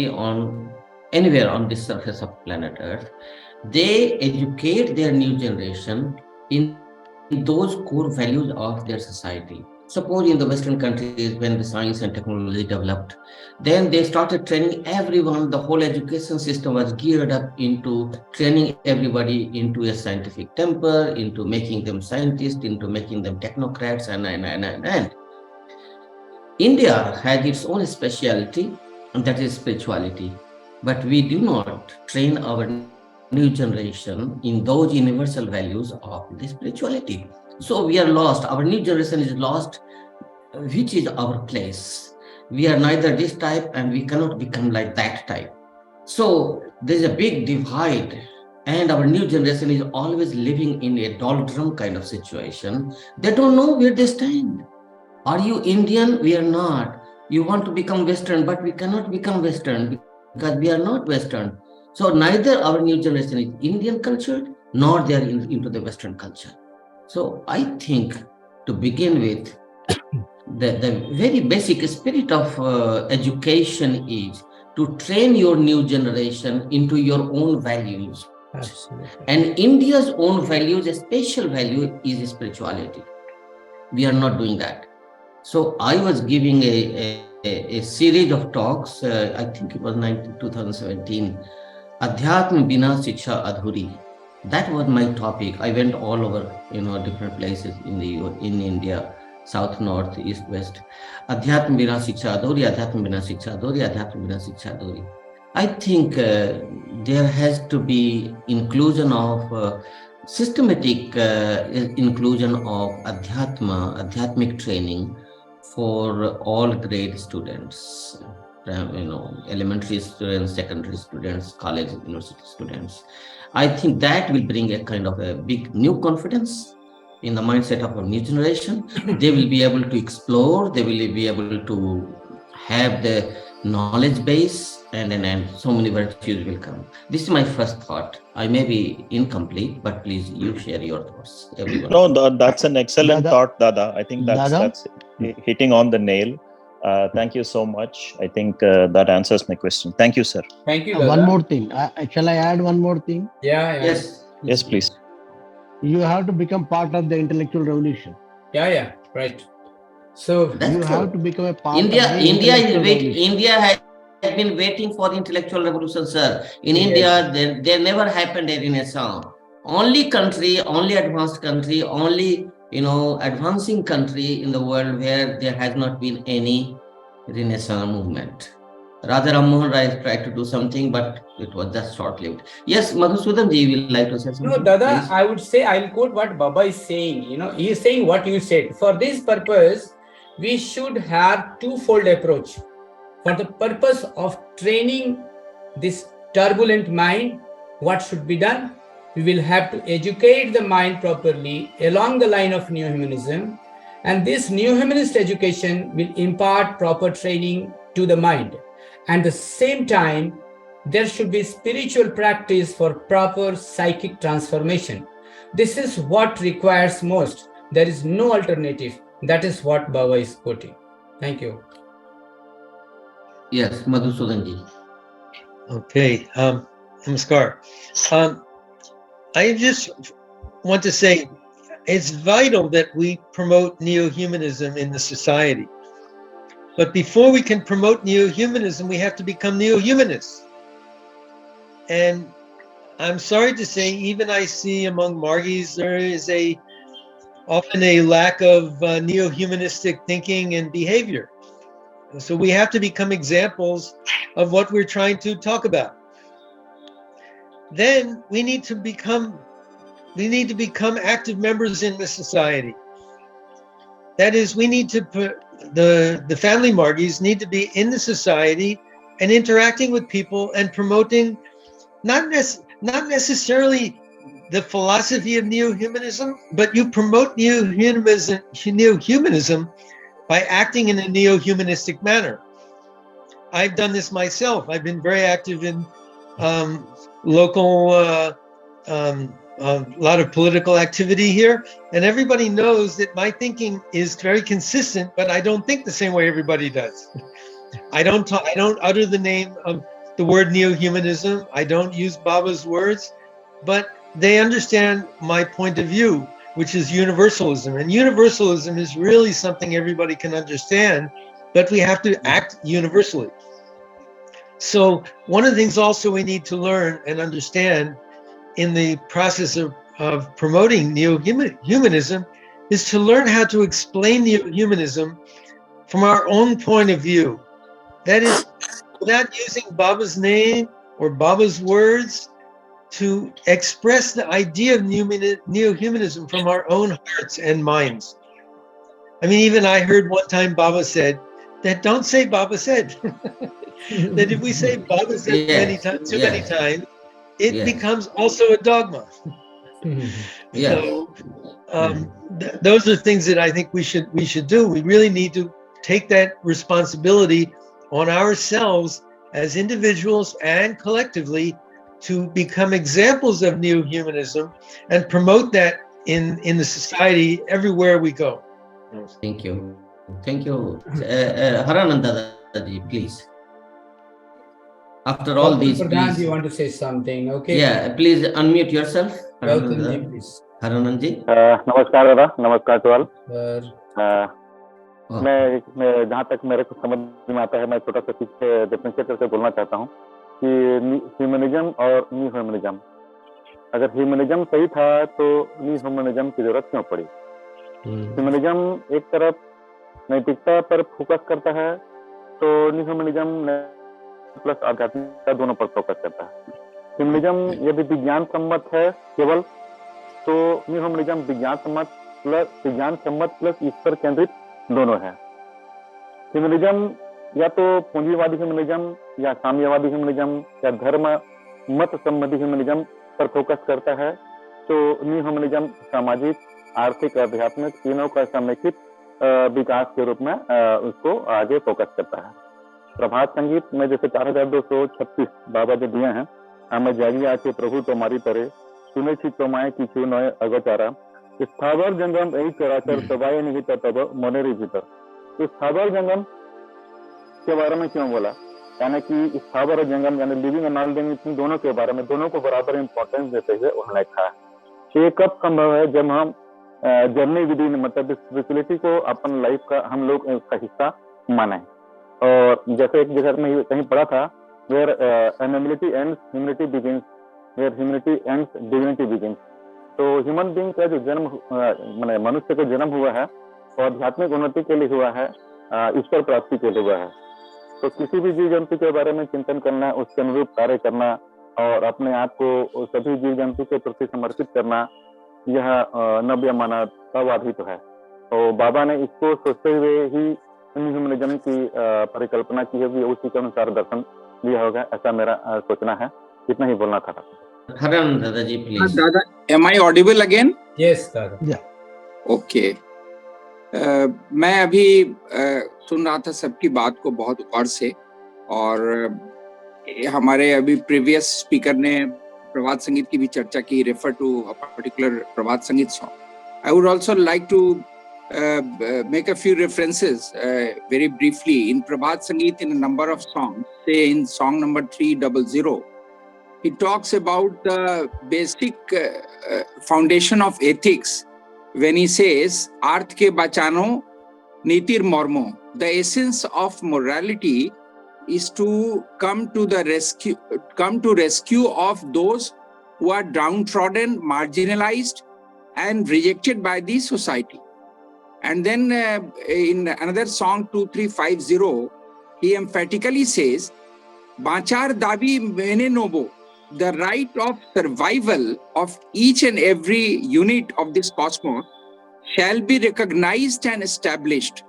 on anywhere on this surface of planet Earth, they educate their new generation in those core values of their society. Suppose in the Western countries, when the science and technology developed, then they started training everyone. The whole education system was geared up into training everybody into a scientific temper, into making them scientists, into making them technocrats, and India has its own speciality, and that is spirituality. But we do not train our new generation in those universal values of the spirituality. So we are lost. Our new generation is lost. Which is our place? We are neither this type and we cannot become like that type. So there's a big divide, and our new generation is always living in a doldrum kind of situation. They don't know where they stand. Are you Indian? We are not. You want to become Western, but we cannot become Western because we are not Western. So neither our new generation is Indian cultured, nor they are into the Western culture. So I think to begin with, the very basic spirit of education is to train your new generation into your own values. Absolutely. And India's own values, a special value is spirituality. We are not doing that. So I was giving a series of talks, I think it was 2017, Adhyatma Bina Shiksha Adhuri. That was my topic. I went all over, different places in India, south, north, east, west. Adhyatma Bina Shiksha Adhuri, Adhyatma Bina Shiksha Adhuri, Adhyatma Bina Shiksha Adhuri. I think there has to be inclusion of systematic inclusion of adhyatmic training for all grade students, elementary students, secondary students, college, university students. I think that will bring a kind of a big new confidence in the mindset of a new generation. They will be able to explore, they will be able to have the knowledge base, and so many virtues will come. This is my first thought. I may be incomplete, but please you share your thoughts, everyone. No, that's an excellent Dada. thought, Dada. I think that's Dada? hitting on the nail. Thank you so much. I think that answers my question. Thank you, sir. Thank you, One Dada. more thing. Shall I add one more thing? Yeah. Yes, please. You have to become part of the intellectual revolution. Yeah, right. So That's you true. have to become a part India of the intellectual revolution. India has been waiting for intellectual revolution, sir. In India, there never happened a renaissance. Only advanced country, only advancing country in the world where there has not been any renaissance movement. Rather, Rammohan Rai tried to do something, but it was just short-lived. Yes, Madhusudan ji, will like to say something? No, Dada, please? I would say I'll quote what Baba is saying. He is saying what you said. For this purpose, we should have twofold approach. For the purpose of training this turbulent mind, what should be done? We will have to educate the mind properly along the line of neo-humanism, and this neo-humanist education will impart proper training to the mind. And at the same time, there should be spiritual practice for proper psychic transformation. This is what requires most. There is no alternative. That is what Baba is quoting. Thank you. Yes, Madhusudan ji. Okay, Namaskar. I just want to say it's vital that we promote neo-humanism in the society. But before we can promote neo-humanism, we have to become neo-humanists. And I'm sorry to say, even I see among Margis, there is often a lack of neo-humanistic thinking and behavior. So we have to become examples of what we're trying to talk about. Then we need to become active members in the society. That is, we need to put the family Margis need to be in the society and interacting with people and promoting not necessarily the philosophy of neo-humanism, but you promote neo-humanism by acting in a neo-humanistic manner. I've done this myself. I've been very active in local, a lot of political activity here, and everybody knows that my thinking is very consistent, but I don't think the same way everybody does. I don't utter the name of the word neo-humanism. I don't use Baba's words, but they understand my point of view, which is universalism. And universalism is really something everybody can understand, but we have to act universally. So one of the things also we need to learn and understand in the process of promoting neo-humanism is to learn how to explain neo-humanism from our own point of view. That is, without using Baba's name or Baba's words, to express the idea of neo-humanism from our own hearts and minds. I mean, even I heard one time Baba said that don't say Baba said. That if we say Baba said too many times, it becomes also a dogma. So those are things that I think we should do. We really need to take that responsibility on ourselves as individuals and collectively to become examples of neo-humanism and promote that in the society everywhere we go. Thank you. Thank you. Haranand Dadaji, please. After all these, Pradhan, please. you want to say something? Okay. Yeah, please unmute yourself. Welcome ji, please. Haranand ji. नमस्कार दादा, नमस्कार to all. Oh. मैं जहाँ तक मेरे को समझ में आता है, मैं छोटा सा पीछे डिफरेंशिएट करके बोलना चाहता हूँ कि ह्यूमनिज्म और न्यू ह्यूमनिज्म, अगर ह्यूमनिज्म सही था तो न्यू ह्यूमनिज्म की जरूरत क्यों पड़ी? ह्यूमनिज्म एक तरफ नैतिकता पर फोकस करता है, तो न्यू ह्यूमनिज्म प्लस आध्यात्मिकता दोनों पर फोकस करता है। ह्यूमनिज्म यदि विज्ञान सम्मत है केवल, तो न्यू ह्यूमनिज्म विज्ञान सम्मत प्लस ईश्वर केंद्रित दोनों है। ह्यूमनिज्म या तो पूंजीवादी ह्यूमनिज्म या साम्यवादी ह्यूमनिज्म या धर्म मत संबंधी ह्यूमनिज्म पर फोकस करता है, तो न्यू ह्यूमनिज्म सामाजिक, आर्थिक, आध्यात्मिक तीनों का समेकित विकास के रूप में उसको आगे फोकस करता है। प्रभात संगीत में जैसे 4236 बाबा जो दिए हैं, हमें जागी आके प्रभु तुम्हारी तरह सुने छी तो माए की छू नए अगोचारा, स्थावर जंगम यही चराचर सबाए नहीं तब मोनेरी भीतर। तो स्थावर जंगम के बारे में क्यों बोला? यानी कि स्थावर और जंगम यानी लिविंग और नॉन लिविंग दोनों के बारे में, दोनों को बराबर इंपॉर्टेंस देते हुए उन्होंने लिखा है। ये कब संभव है? जब हम जर्नी विद मतलब स्पिरिचुअलिटी को अपन लाइफ का हम लोग उसका हिस्सा माने। और जैसे एक जगह में कहीं पढ़ा था, where animality ends humanity begins, where humanity ends divinity begins. तो ह्यूमन बीइंग का जो जन्म माने मनुष्य का जन्म हुआ है और आध्यात्मिक उन्नति के लिए हुआ है, ईश्वर प्राप्ति के लिए हुआ है। तो किसी भी जीव जंतु के बारे में चिंतन करना, उसके अनुरूप कार्य करना और अपने आप को सभी जीव जंतु के प्रति समर्पित करना, यह नव्य मानवतावाद ही तो है। तो बाबा ने इसको सोचते हुए ही ह्यूमनिज्म की परिकल्पना की होगी, उसी के अनुसार दर्शन दिया होगा, ऐसा मेरा सोचना है। इतना ही बोलना था। Haran Dadaji, please. Dada, am I audible again? Yes, Dada. Yeah. Okay. मैं अभी सुन रहा था सबकी बात को बहुत गौर से, और हमारे अभी प्रीवियस स्पीकर ने प्रभात संगीत की भी चर्चा की, refer to a particular Prabhat Sangeet song. I would also like to make a few references very briefly in Prabhat Sangeet in a number of songs. Say in song number 300, he talks about the basic foundation of ethics when he says "Arth ke bachano nitir mormo." The essence of morality is to come to rescue of those who are downtrodden, marginalized, and rejected by the society. And then in another song 2350, he emphatically says, "Bachar dabi mene nobo," the right of survival of each and every unit of this cosmos shall be recognized and established.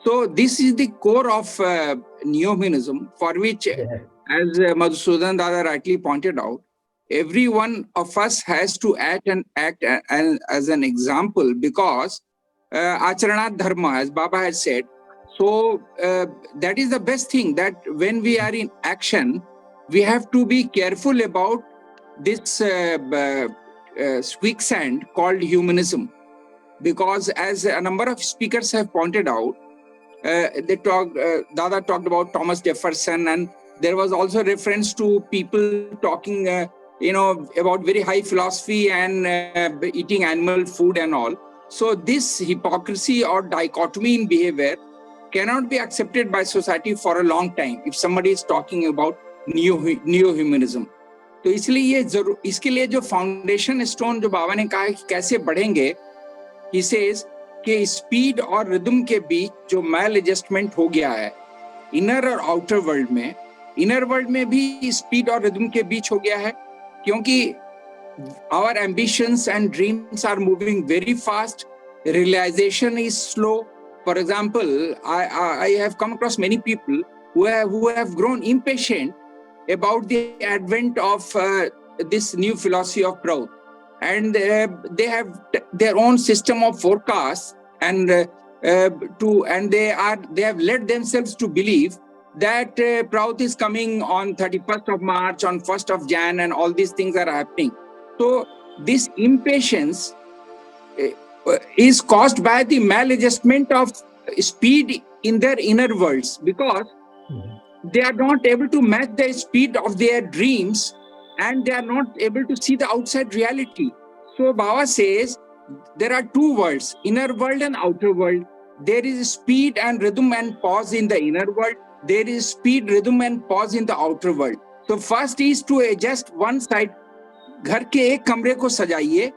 So this is the core of Neohumanism, for which, as Madhusudan Dada rightly pointed out, every one of us has to act as an example, because Acharanat Dharma, as Baba has said. So that is the best thing, that when we are in action, we have to be careful about this quicksand called humanism. Because as a number of speakers have pointed out, Dada talked about Thomas Jefferson, and there was also reference to people talking, about very high philosophy and eating animal food and all. So this hypocrisy or dichotomy in behavior cannot be accepted by society for a long time if somebody is talking about neo-humanism. तो इसलिए इसके लिए जो foundation stone जो बाबा ने कहा कि कैसे बढ़ेंगे, he says कि स्पीड और रिदम के बीच जो मैल एडजस्टमेंट हो गया है इनर और आउटर वर्ल्ड में, इनर वर्ल्ड में भी स्पीड और रिदम के बीच हो गया है, क्योंकि our ambitions and dreams are moving very fast. Realization is slow. For example, I have come across many people who have grown impatient about the advent of this new philosophy of growth, and they have their own system of forecasts, and they have led themselves to believe that Prout is coming on 31st of March, on 1st of Jan, and all these things are happening. So this impatience is caused by the maladjustment of speed in their inner worlds, because they are not able to match the speed of their dreams, and they are not able to see the outside reality. So Baba says there are two worlds, inner world and outer world. There is speed and rhythm and pause in the inner world. There is speed, rhythm and pause in the outer world. So first is to adjust one side. घर के एक कमरे को सजाइए,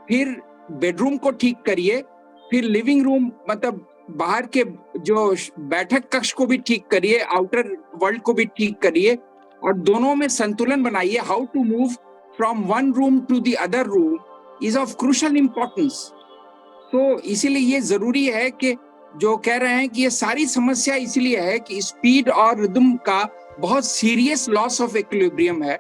फिर bedroom को ठीक करिए, फिर लिविंग रूम मतलब बाहर के जो बैठक कक्ष को भी ठीक करिए, आउटर वर्ल्ड को भी ठीक करिए, और दोनों में संतुलन बनाइए. How to move from one room to the other room is of crucial importance. तो इसीलिए ये जरूरी है कि जो कह रहे हैं कि ये सारी समस्या इसलिए है कि स्पीड और रिदम का बहुत सीरियस लॉस ऑफ इक्विलिब्रियम है,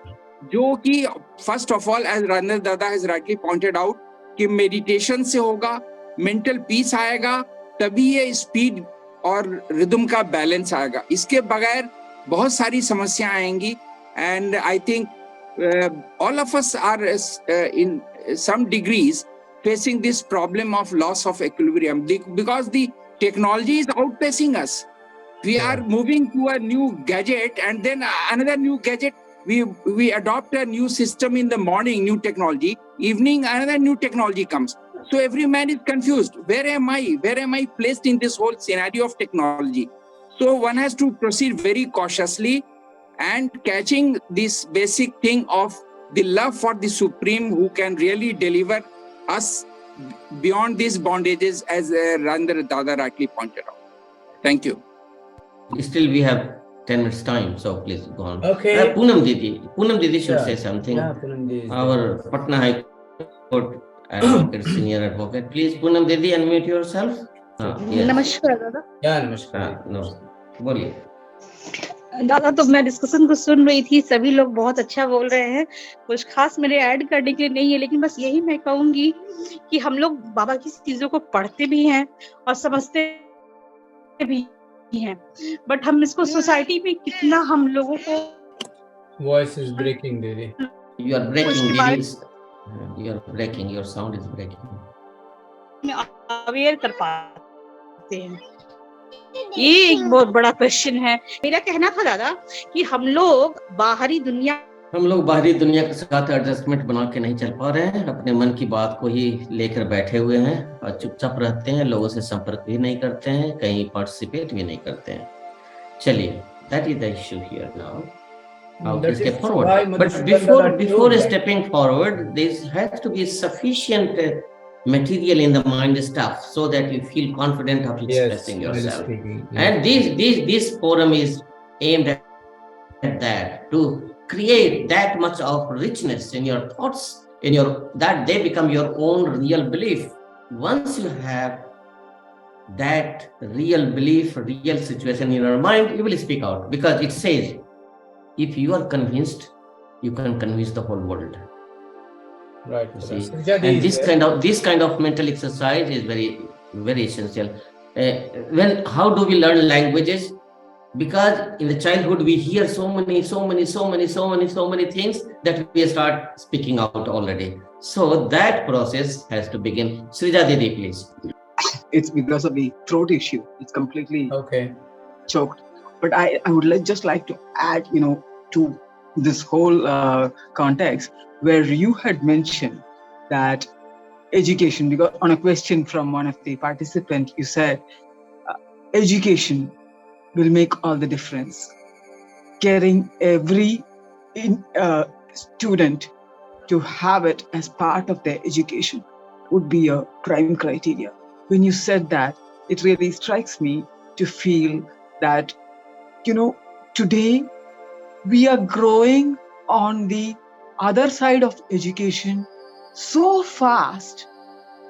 जो कि first of all as Rajendra Dada has rightly pointed out कि मेडिटेशन से होगा, मेंटल पीस आएगा, तभी ये स्पीड और रिदम का बैलेंस आएगा. इसके बगैर बहुत सारी समस्या आएंगी. And I think all of us are in some degrees facing this problem of loss of equilibrium, because the technology is outpacing us. We are moving to a new gadget, and then another new gadget. We adopt a new system in the morning, new technology. Evening, another new technology comes. So every man is confused. Where am I? Where am I placed in this whole scenario of technology? So one has to proceed very cautiously and catching this basic thing of the love for the Supreme, who can really deliver us beyond these bondages, as Rajendra Dada rightly pointed out. Thank you. Still, we have 10 minutes time, so please go on. Okay. Poonam Didi should say something. Yeah, Poonam Didi. Our Patna High Court advocate, senior advocate. Please, Poonam Didi, unmute yourself. Yes. नमस्कार दादा. Yeah, namaskar. No, बोलिए. दादा, तो मैं discussion को सुन रही थी, सभी लोग बहुत अच्छा बोल रहे हैं, कुछ खास मेरे ऐड करने के लिए नहीं है, लेकिन बस यही मैं कहूंगी कि हम लोग बाबा की चीजों को पढ़ते भी हैं और समझते भी हैं, बट हम इसको सोसाइटी में कितना हम लोगों को Voice is breaking, Didi. You are breaking, Didi. You are breaking. Your sound is breaking. Aware कर पाते हैं, ये एक बहुत बड़ा क्वेश्चन है. मेरा कहना था दादा कि हम लोग बाहरी दुनिया के साथ एडजस्टमेंट बना के नहीं चल पा रहे हैं, अपने मन की बात को ही लेकर बैठे हुए हैं और चुपचाप रहते हैं, लोगों से संपर्क भी नहीं करते हैं, कहीं पार्टिसिपेट भी नहीं करते हैं. चलिए, that is the issue here now. How to step forward. But before stepping forward, there has to be sufficient material in the mind stuff so that you feel confident of expressing yourself. And this forum is aimed at that, to create that much of richness in your thoughts, that they become your own real belief. Once you have that real belief, real situation in your mind, you will speak out, because it says, if you are convinced, you can convince the whole world. Right. And this kind of mental exercise is very, very essential. How do we learn languages? Because in the childhood we hear so many things that we start speaking out already. So that process has to begin. Srija Didi, please. It's because of the throat issue. It's completely choked. But I would just like to add, to this whole context, where you had mentioned that education, because on a question from one of the participants, you said education will make all the difference. Getting every student to have it as part of their education would be a prime criteria. When you said that, it really strikes me to feel that, today we are growing on the other side of education so fast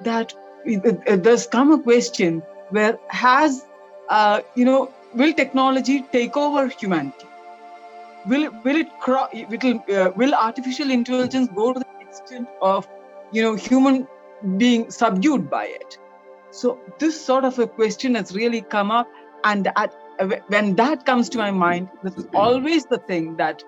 that there's come a question where will technology take over humanity? Will artificial intelligence go to the extent of human being subdued by it? So this sort of a question has really come up, and when that comes to my mind, that's always the thing that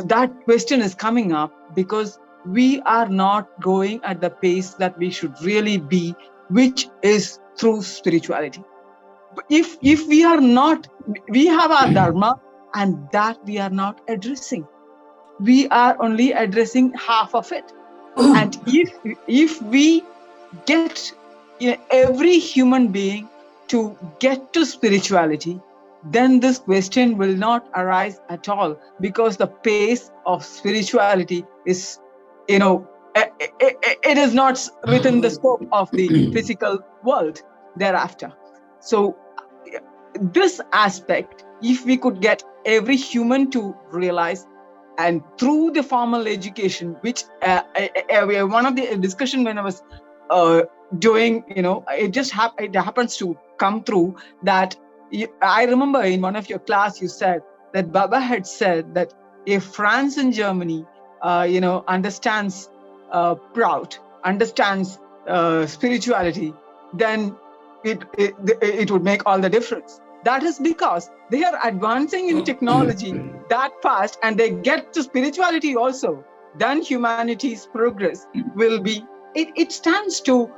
that question is coming up, because we are not going at the pace that we should really be, which is through spirituality. If we are not, we have our dharma, and that we are not addressing. We are only addressing half of it. And if we get every human being to get to spirituality, then this question will not arise at all, because the pace of spirituality is, it is not within the scope of the physical world thereafter. So this aspect, if we could get every human to realize, and through the formal education, which one of the discussion when I was doing, it happens to come through that I remember in one of your class you said that Baba had said that if France and Germany understands proud, understands spirituality, then it would make all the difference. That is because they are advancing in technology that fast, and they get to spirituality also. Then humanity's progress will be, it stands to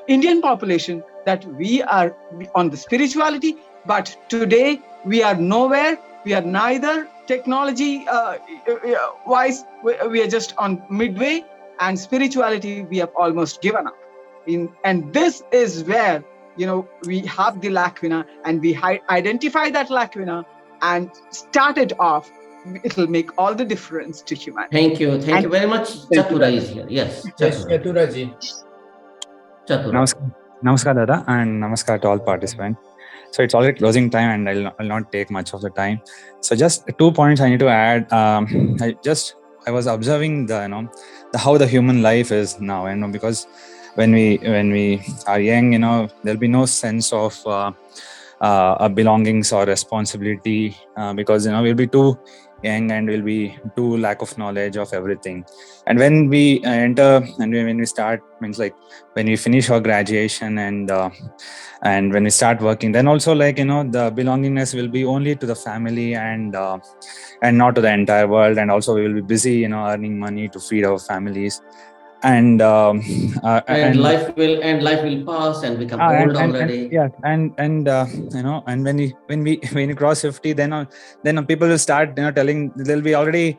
Indian population that we are on the spirituality, but today we are nowhere. We are neither technology wise, we are just on midway, and spirituality we have almost given up. And this is where we have the lacuna, and we identify that lacuna and start it off. It will make all the difference to humanity. Thank you very much. Chatura is here. Yes, Chatura ji. Namaskar, Dada, and namaskar to all participants. So it's already closing time, and I'll not take much of the time. So just 2 points I need to add. I was observing the how the human life is now, because when we are young, there'll be no sense of belongings or responsibility, because we'll be too young and we'll be too lack of knowledge of everything. And when we enter and when we start, means like when we finish our graduation and when we start working, then also the belongingness will be only to the family and not to the entire world. And also we will be busy earning money to feed our families. And life will pass and become old already. And when you cross 50, then people will start telling, they'll be already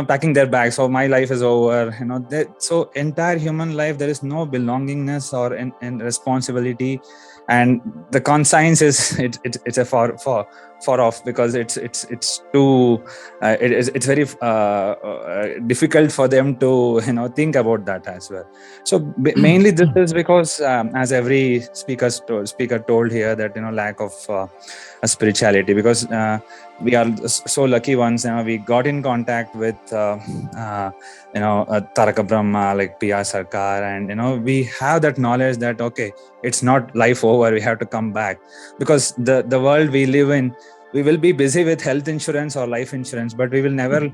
packing their bags. So my life is over. So entire human life, there is no belongingness or in responsibility, and the conscience is it's a far off, because it's too it's very difficult for them to think about that as well. So mainly this is because as every speaker told here, that lack of spirituality, because we are so lucky ones. We got in contact with Taraka Brahma, like P.R. Sarkar, and we have that knowledge that okay, it's not life over, we have to come back, because the world we live in, we will be busy with health insurance or life insurance, but we will never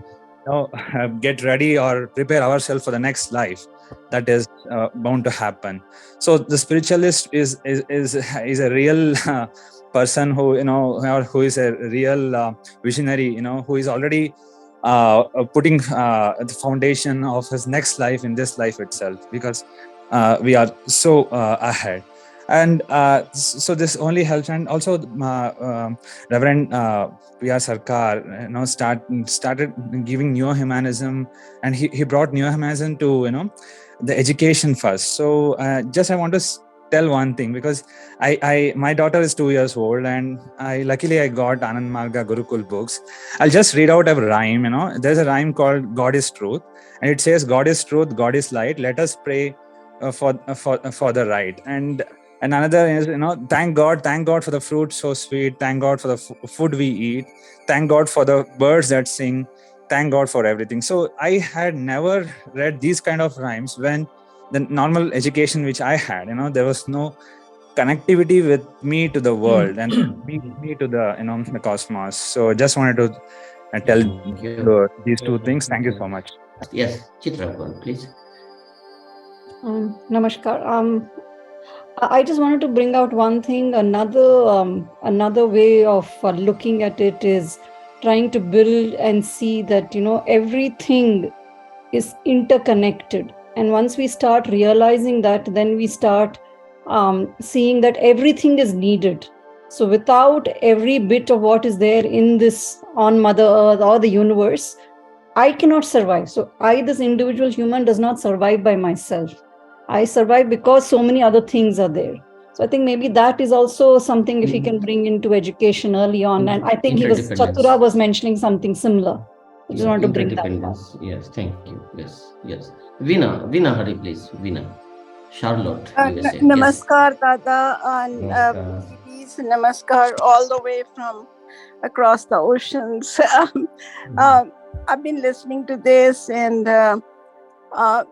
get ready or prepare ourselves for the next life that is bound to happen. So the spiritualist is a real person who or who is a real visionary, who is already putting the foundation of his next life in this life itself, because we are so ahead. And so this only helps. And also Reverend P.R. Sarkar started giving Neohumanism, and he brought Neohumanism to the education first. So just I want to tell one thing, because my daughter is 2 years old, and luckily I got Anand Marga Gurukul books. I'll just read out a rhyme. There's a rhyme called God is Truth, and it says, God is truth, God is light, let us pray for the right. And another is, thank God for the fruit so sweet, thank God for the food we eat, thank God for the birds that sing, thank God for everything. So I had never read these kind of rhymes when the normal education which I had, there was no connectivity with me to the world and me to the the cosmos. So just wanted to tell these two things. Thank you so much. Yes, Chitra, please. Namaskar. I just wanted to bring out one thing. Another way of looking at it is trying to build and see that everything is interconnected. And once we start realizing that, then we start seeing that everything is needed. So without every bit of what is there in this on Mother Earth or the universe, I cannot survive. So I, this individual human, does not survive by myself. I survive because so many other things are there. So I think maybe that is also something if we can bring into education early on. And I think Chatura was mentioning something similar. I just want to bring that up. Yes, thank you. Yes. Veena, Hari, please. Veena. Charlotte, USA. Namaskar, Dada, and ladies, namaskar all the way from across the oceans. I've been listening to this, and I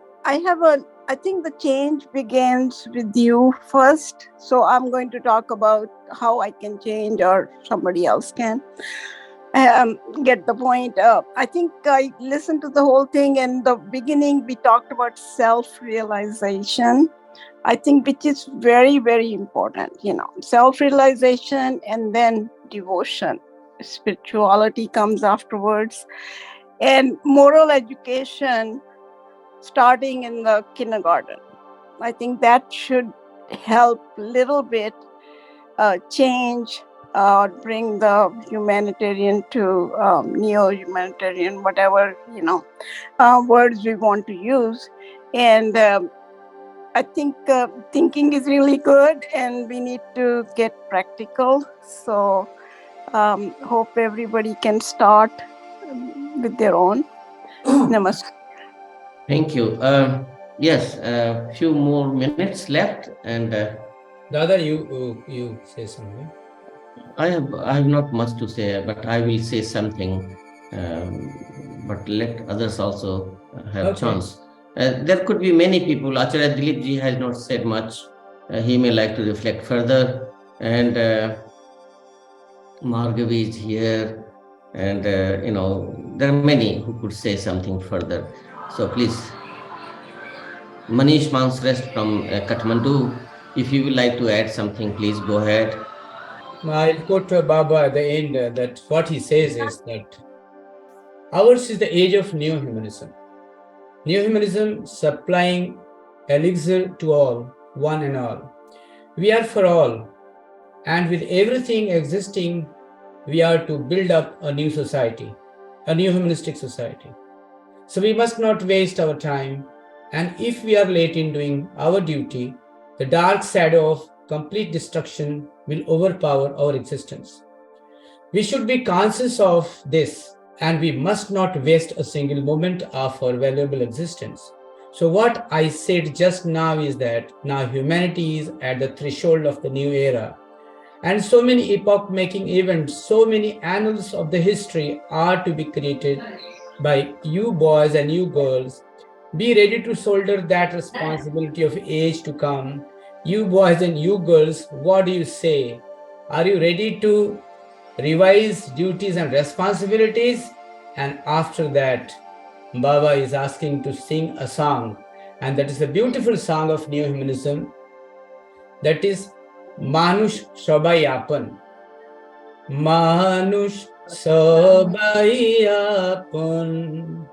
think the change begins with you first. So I'm going to talk about how I can change, or somebody else can. Get the point. I think I listened to the whole thing. In the beginning, we talked about self-realization. I think which is very, very important, self-realization and then devotion. Spirituality comes afterwards. And moral education starting in the kindergarten. I think that should help a little bit change bring the humanitarian to neo-humanitarian, whatever, words we want to use. And I think thinking is really good, and we need to get practical. So hope everybody can start with their own. Namaskar. Thank you. Yes, a few more minutes left, and Dada, you say something. I have not much to say, but I will say something. But let others also have chance. There could be many people. Acharya Dilip ji has not said much. He may like to reflect further, and Margavi is here, and there are many who could say something further. So please, Manish Mansrest from Kathmandu, if you would like to add something, please go ahead. I'll quote Baba at the end that what he says is that ours is the age of neo-humanism. Neo-humanism supplying elixir to all, one and all. We are for all, and with everything existing, we are to build up a new society, a new humanistic society. So we must not waste our time, and if we are late in doing our duty, the dark shadow of complete destruction will overpower our existence. We should be conscious of this, and we must not waste a single moment of our valuable existence. So what I said just now is that now humanity is at the threshold of the new era, and so many epoch-making events, so many annals of the history are to be created by you boys and you girls. Be ready to shoulder that responsibility of age to come. You boys and you girls, what do you say? Are you ready to revise duties and responsibilities? And after that, Baba is asking to sing a song, and that is a beautiful song of neo-humanism. That is Manush Sabai Apan. Manush Sabai Apan.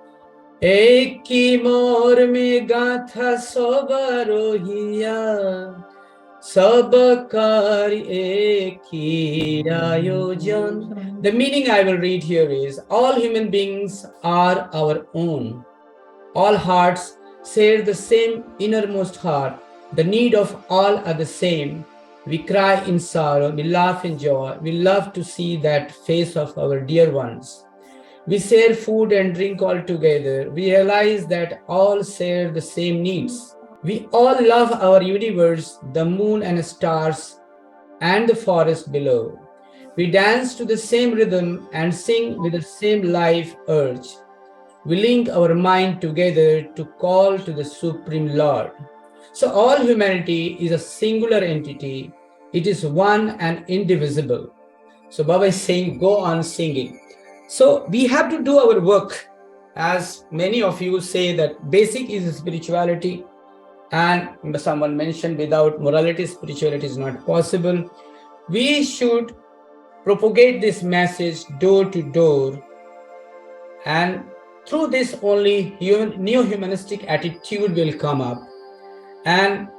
Eki morme gatha sobarohiya. Sabakar eki ayojan. The meaning I will read here is, all human beings are our own. All hearts share the same innermost heart. The need of all are the same. We cry in sorrow, we laugh in joy, we love to see that face of our dear ones. We share food and drink all together. We realize that all share the same needs. We all love our universe, the moon and stars, and the forest below. We dance to the same rhythm and sing with the same life urge. We link our mind together to call to the Supreme Lord. So all humanity is a singular entity. It is one and indivisible. So Baba is saying, go on singing. So we have to do our work. As many of you say that basic is spirituality, and someone mentioned without morality, spirituality is not possible. We should propagate this message door to door and through this only neo-humanistic attitude will come up, and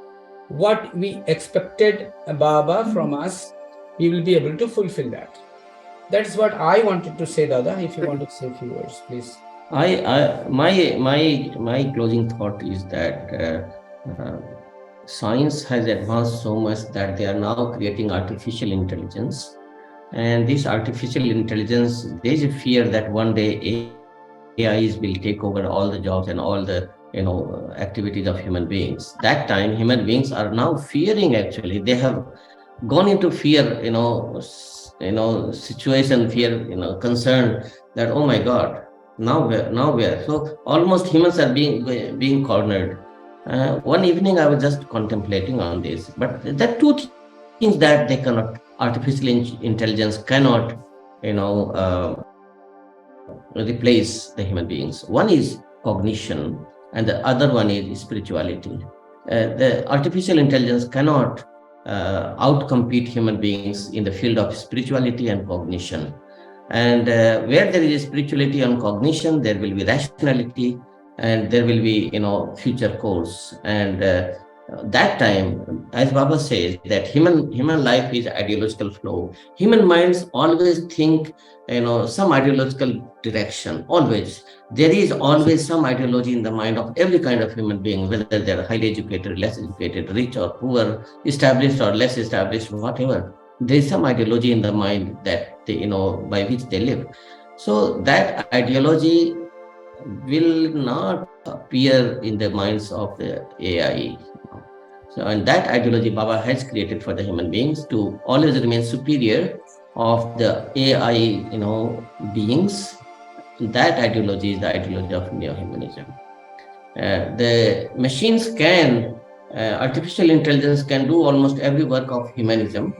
what we expected Baba from us, we will be able to fulfill that. That's what I wanted to say, Dada. If you want to say a few words, please. My closing thought is that science has advanced so much that they are now creating artificial intelligence, and this artificial intelligence, there is a fear that one day AIs will take over all the jobs and all the activities of human beings. That time human beings are now fearing, actually they have gone into fear, situation, fear, concern that, oh my God, now where? So almost humans are being cornered. One evening I was just contemplating on this, but there are two things that they cannot, artificial intelligence cannot, replace the human beings. One is cognition, and the other one is spirituality. The artificial intelligence cannot outcompete human beings in the field of spirituality and cognition. And where there is spirituality and cognition, there will be rationality, and there will be, future course. And that time, as Baba says, that human life is ideological flow. Human minds always think, some ideological direction. Always, there is always some ideology in the mind of every kind of human being, whether they are highly educated, less educated, rich or poor, established or less established, whatever. There is some ideology in the mind that they, by which they live. So that ideology will not appear in the minds of the AI. So, and that ideology Baba has created for the human beings to always remain superior of the AI, beings. That ideology is the ideology of neo-humanism. The machines can, artificial intelligence can do almost every work of humanism,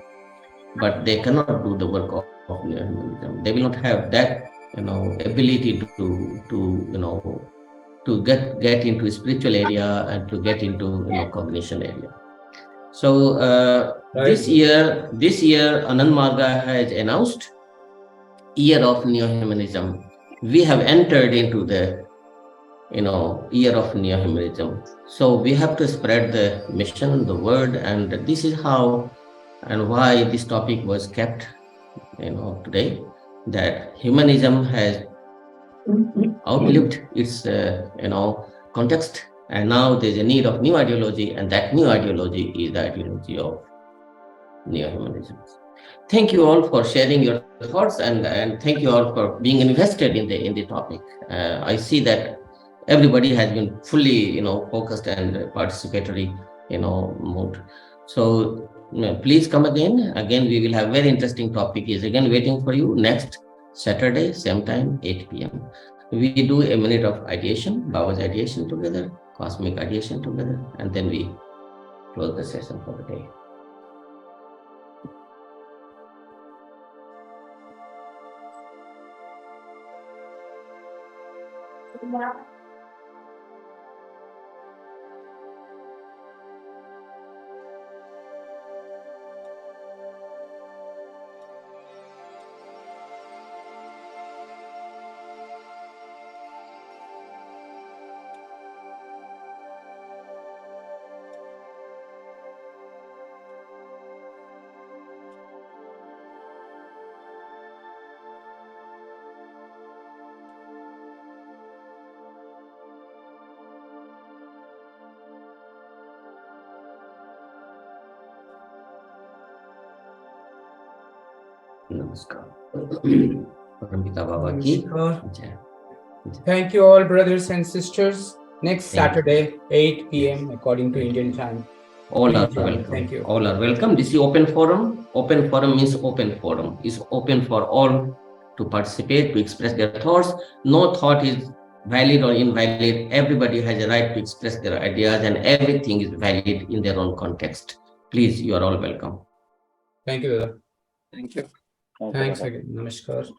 but they cannot do the work of neo-humanism. They will not have that, ability to get into spiritual area and to get into, cognition area. So this year Anand Marga has announced year of neo-humanism. We have entered into the, year of neo-humanism. So we have to spread the mission, the word, and this is how and why this topic was kept, today, that humanism has outlived its, context, and now there's a need of new ideology, and that new ideology is the ideology of neo-humanism. Thank you all for sharing your thoughts, and thank you all for being invested in the topic. I see that everybody has been fully, focused and participatory, mode. So please come again. Again, we will have very interesting topic is again waiting for you next Saturday, same time, 8 p.m. We do a minute of ideation, Baba's ideation together, cosmic ideation together, and then we close the session for the day. Namaskar. Thank you all, brothers and sisters. Next Saturday, 8 p.m. according to Indian time. All are welcome. Thank you. All are welcome. This is open forum. Open forum means open forum. It's open for all to participate, to express their thoughts. No thought is valid or invalid. Everybody has a right to express their ideas, and everything is valid in their own context. Please, you are all welcome. Thank you, Dada. Thank you. Thanks again. Namaskar.